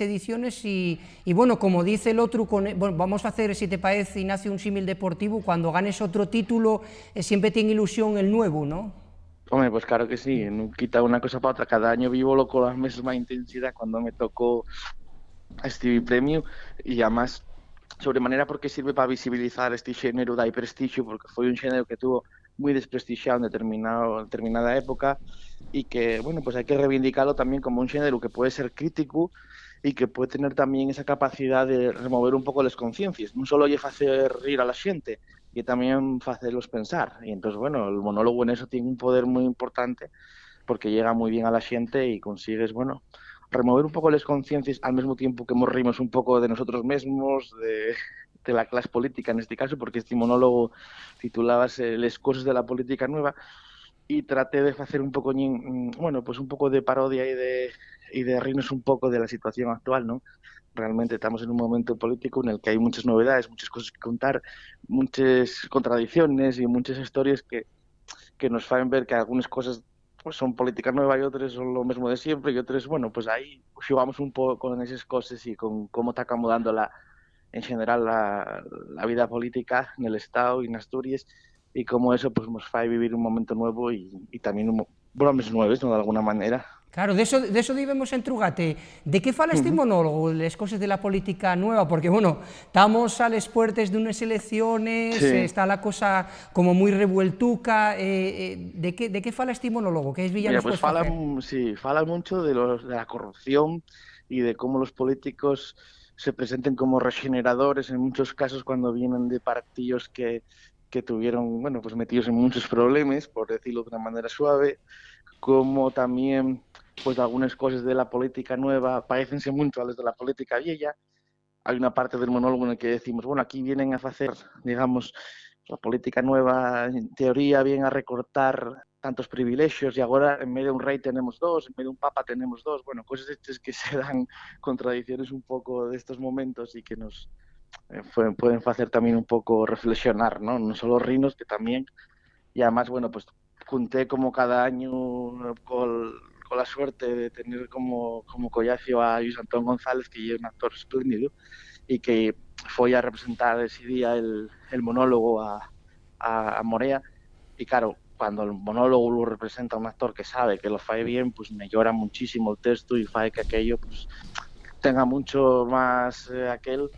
ediciones y, bueno, como dice el otro, bueno, vamos a hacer, si te parece, Ignacio, un símil deportivo, cuando ganes otro título, siempre tiene ilusión el nuevo, ¿no? Hombre, pues claro que sí, no quita una cosa para otra. Cada año vivo con la misma intensidad cuando me tocó este premio y además sobremanera porque sirve para visibilizar este género de prestigio, porque fue un género que tuvo muy desprestigiado en determinada época y que, bueno, pues hay que reivindicarlo también como un género que puede ser crítico y que puede tener también esa capacidad de remover un poco las conciencias, no solo hacer reír a la gente, y también hacerlos pensar. Y entonces, bueno, el monólogo en eso tiene un poder muy importante porque llega muy bien a la gente y consigues, bueno, remover un poco las conciencias al mismo tiempo que morrimos un poco de nosotros mismos, de la clase política en este caso, porque este monólogo titulábase Les cosas de la política nueva y traté de hacer un poco, bueno, pues un poco de parodia y de reírnos un poco de la situación actual, ¿no? Realmente estamos en un momento político en el que hay muchas novedades, muchas cosas que contar, muchas contradicciones y muchas historias que nos hacen ver que algunas cosas pues son política nueva y otras son lo mismo de siempre y otras, bueno, pues ahí jugamos un poco con esas cosas y con cómo está acomodando en general la vida política en el Estado y en Asturias y cómo eso pues nos hace vivir un momento nuevo y también bromas nuevas, ¿no? De alguna manera. Claro, de eso debemos entrugarte. ¿De qué fala este monólogo, las cosas de la política nueva? Porque, bueno, estamos a las puertas de unas elecciones, sí. Está la cosa como muy revueltuca. ¿De qué fala este monólogo? ¿Qué es Villanos? Pues fala mucho de la corrupción y de cómo los políticos se presenten como regeneradores en muchos casos cuando vienen de partidos que tuvieron, bueno, pues metidos en muchos problemas, por decirlo de una manera suave, como también pues algunas cosas de la política nueva parecense mucho a las de la política vieja. Hay una parte del monólogo en el que decimos, bueno, aquí vienen a hacer, digamos, la política nueva, en teoría, vienen a recortar tantos privilegios y ahora en medio de un rey tenemos dos, en medio de un papa tenemos dos, bueno, cosas estas que se dan contradicciones un poco de estos momentos y que nos pueden hacer también un poco reflexionar, ¿no? No solo rinos, que también, y además, bueno, pues junté como cada año con la suerte de tener como collacio a Luis Antón González, que es un actor espléndido y que fue a representar ese día el monólogo a Morea y claro, cuando el monólogo lo representa un actor que sabe que lo fae bien, pues me llora muchísimo el texto y fae que aquello pues tenga mucho más aquel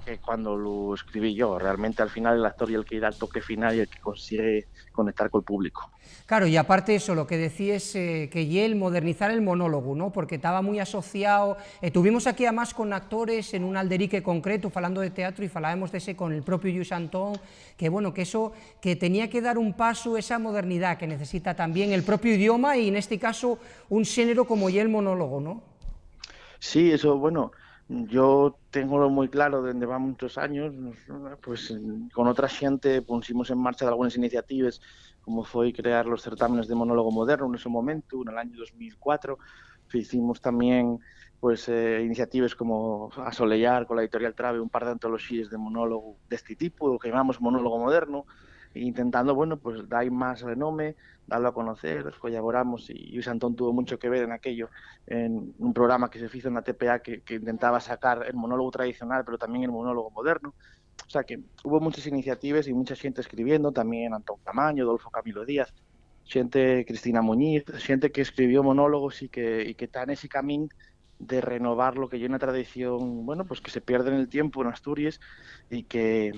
que cuando lo escribí yo. Realmente al final el actor y el que da el toque final y el que consigue conectar con el público. Claro, y aparte eso, lo que decías, que el modernizar el monólogo, ¿no? Porque estaba muy asociado, tuvimos aquí además con actores en un alderique concreto, falando de teatro, y falábamos de ese con el propio Lluís Antón, que bueno, que eso, que tenía que dar un paso esa modernidad que necesita también el propio idioma y en este caso un género como el monólogo, ¿no? Sí, eso, bueno, yo tengo muy claro desde va muchos años, pues con otra xente pusimos en marcha algunas iniciativas, como foi crear los certámenes de monólogo moderno en ese momento, en el año 2004. Hicimos también pues iniciativas como Asolellar con la editorial Trave un par de antologías de monólogo de este tipo, lo que llamamos monólogo moderno, intentando, bueno, pues dar más renome, darlo a conocer, colaboramos y Luis Antón tuvo mucho que ver en aquello, en un programa que se hizo en la TPA que intentaba sacar el monólogo tradicional, pero también el monólogo moderno. O sea que hubo muchas iniciativas y mucha gente escribiendo, también Antón Camaño, Adolfo Camilo Díaz, xente Cristina Muñiz, xente que escribió monólogos y que está en ese camino de renovar lo que hay una tradición, bueno, pues que se pierde en el tiempo en Asturias y que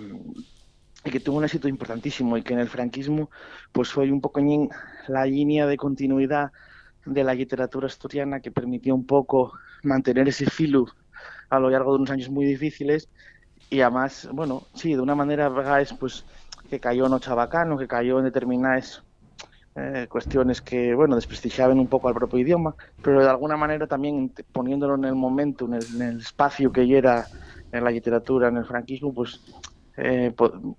tuvo un éxito importantísimo y que en el franquismo pues fue un pocoñín la línea de continuidad de la literatura asturiana que permitió un poco mantener ese filo a lo largo de unos años muy difíciles y además, bueno, sí, de una manera pues que cayó en chabacano, que cayó en determinadas cuestiones que, bueno, desprestigiaban un poco al propio idioma, pero de alguna manera también poniéndolo en el momento, en el espacio que ya era en la literatura, en el franquismo, pues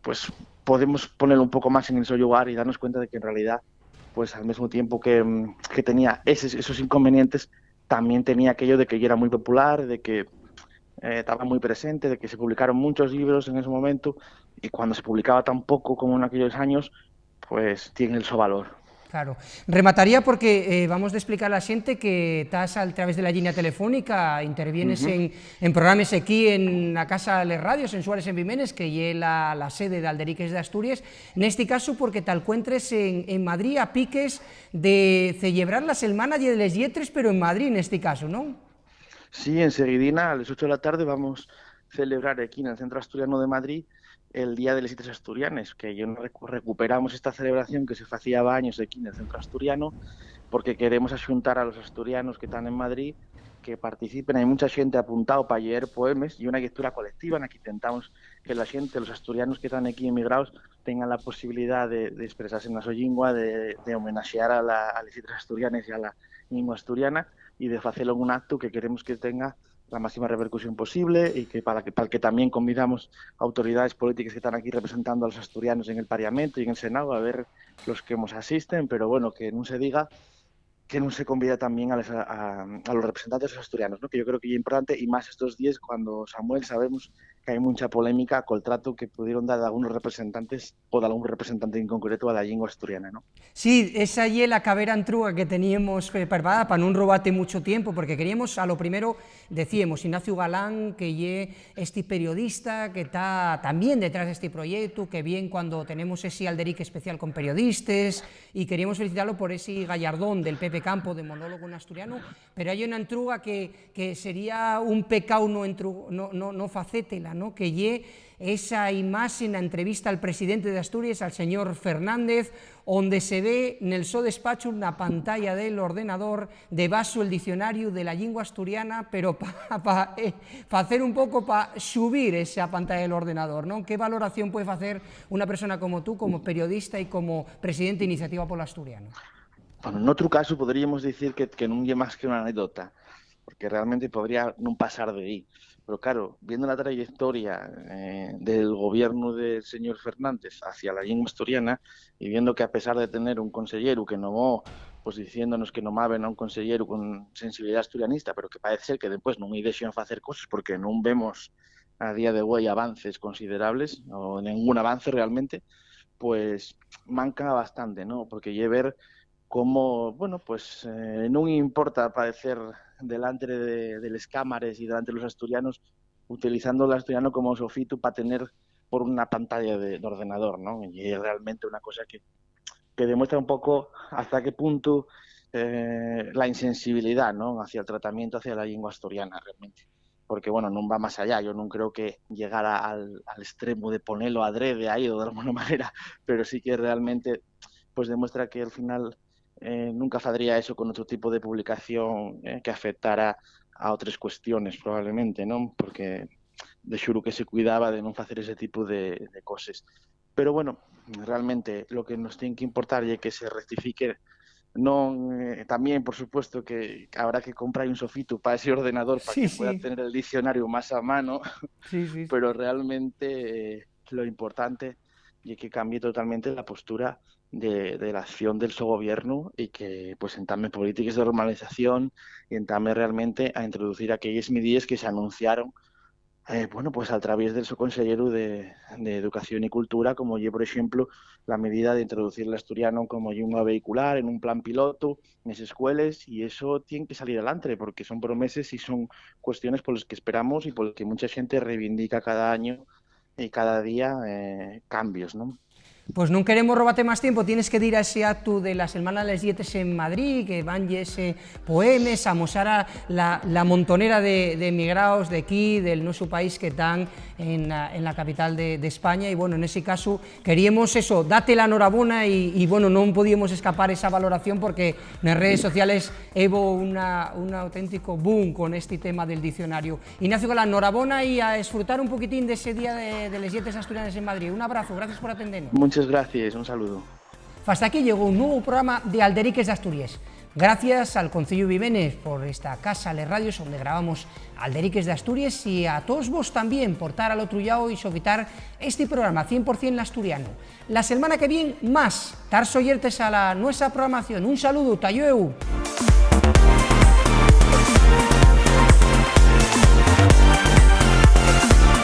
pues podemos ponerlo un poco más en el su lugar y darnos cuenta de que en realidad, pues al mismo tiempo que tenía esos inconvenientes, también tenía aquello de que ya era muy popular, de que estaba muy presente, de que se publicaron muchos libros en ese momento y cuando se publicaba tan poco como en aquellos años, pues tiene el su valor. Claro, remataría porque vamos a explicar a la xente que estás a través de la línea telefónica, intervienes en programas aquí en la Casa de les Radios, en Suárez en Vimenes, que es la sede de Alderiques de Asturias, neste caso porque te encuentres en Madrid a piques de celebrar la Semana de les Lletres, pero en Madrid neste caso, ¿no? Sí, enseguidina, a las 8 de la tarde vamos a celebrar aquí en el Centro Asturiano de Madrid el Día de les Lletres Asturianes, que yo recuperamos esta celebración que se facía años aquí en el Centro Asturiano, porque queremos axuntar a los asturianos que están en Madrid, que participen. Hay mucha xente apuntado para leer poemas y una lectura colectiva en la que intentamos que la xente, los asturianos que están aquí emigrados, tengan la posibilidad de expresarse en la su lingua, de homenaxear a les Lletres Asturianes y a la lingua asturiana y de hacerlo en un acto que queremos que tenga la máxima repercusión posible y que para el que también convidamos a autoridades políticas que están aquí representando a los asturianos en el Parlamento y en el Senado a ver los que nos asisten, pero bueno, que no se diga que no se convida también a los representantes asturianos, ¿no? Que yo creo que es importante y más estos días cuando, Samuel, sabemos que hay mucha polémica con el trato que pudieron dar de algunos representantes o de algún representante en concreto a la lengua asturiana, ¿no? Sí, esa y la cabera antruga que teníamos preparada para no robarte mucho tiempo, porque queríamos, a lo primero, decíamos, Ignacio Galán, que es este periodista que está también detrás de este proyecto, que bien cuando tenemos ese alderique especial con periodistas, y queríamos felicitarlo por ese gallardón del Pepe Campo de monólogo en asturiano, pero hay una antruga que sería un pecado no facétela, ¿no? Que esa imagen, la entrevista al presidente de Asturias, al señor Fernández, donde se ve en el so despacho una pantalla del ordenador, debajo el diccionario de la lengua asturiana, pero para hacer un poco, para subir esa pantalla del ordenador, ¿no? ¿Qué valoración puede hacer una persona como tú, como periodista y como presidente de Iniciativa Polo Asturiano? Bueno, en otro caso podríamos decir que no es más que una anécdota, porque realmente podría no pasar de ahí. Pero claro, viendo la trayectoria del gobierno del señor Fernández hacia la lengua asturiana y viendo que a pesar de tener un consellero que nomó, pues diciéndonos que nomaban a un consellero con sensibilidad asturianista, pero que parece ser que después no hay decisión de hacer cosas porque no vemos a día de hoy avances considerables o ningún avance realmente, pues manca bastante, ¿no? Porque ver cómo, bueno, pues no importa aparecer delante de las cámaras y delante de los asturianos utilizando el asturiano como sofito para tener por una pantalla de ordenador, ¿no? Y es realmente una cosa que que demuestra un poco hasta qué punto la insensibilidad, ¿no?, hacia el tratamiento hacia la lengua asturiana realmente. Porque, bueno, non va máis allá, yo non creo que llegara al extremo de ponerlo adrede aí ou de alguna manera, pero sí que realmente pues demuestra que al final nunca faría eso con otro tipo de publicación que afectara a outras cuestiones probablemente, non? Porque de xuro que se cuidaba de non facer ese tipo de cosas. Pero bueno, realmente lo que nos ten que importar é que se rectifique. Non, también, por supuesto, que habrá que comprar un sofito para ese ordenador para que pueda tener el diccionario más a mano, pero realmente lo importante es que cambie totalmente la postura de la acción del su gobierno y que pues entame políticas de normalización y entame realmente a introducir aquellas medidas que se anunciaron bueno, pues a través del su consejero de Educación y Cultura, como yo, por ejemplo, la medida de introducir el asturiano como lengua vehicular en un plan piloto en las escuelas, y eso tiene que salir adelante, porque son promesas y son cuestiones por las que esperamos y por las que mucha gente reivindica cada año y cada día cambios, ¿no? Pues non queremos robarte máis tempo, tienes que ir a ese acto de la Semana de les Lletres en Madrid, que van ese poemes, amosar a la montonera de emigrados de aquí, del nuestro país, que están en la capital de España, y bueno, en ese caso queríamos eso, date la enhorabona, y bueno, non podíamos escapar esa valoración, porque en las redes sociales hubo un auténtico boom con este tema del diccionario. Ignacio Galán, enhorabona y a disfrutar un poquitín de ese día de les Lletres asturianas en Madrid. Un abrazo, gracias por atendernos. Muchas gracias, un saludo. Hasta aquí llegó un nuevo programa de Alderiques de Asturias. Gracias al Concello Vivenes por esta casa, Les Radios, donde grabamos Alderiques de Asturias, y a todos vos también por estar al otro lado y sofitar este programa 100% asturiano. La semana que viene más, tar soyertes a la nuestra programación. Un saludo, Tayoeu.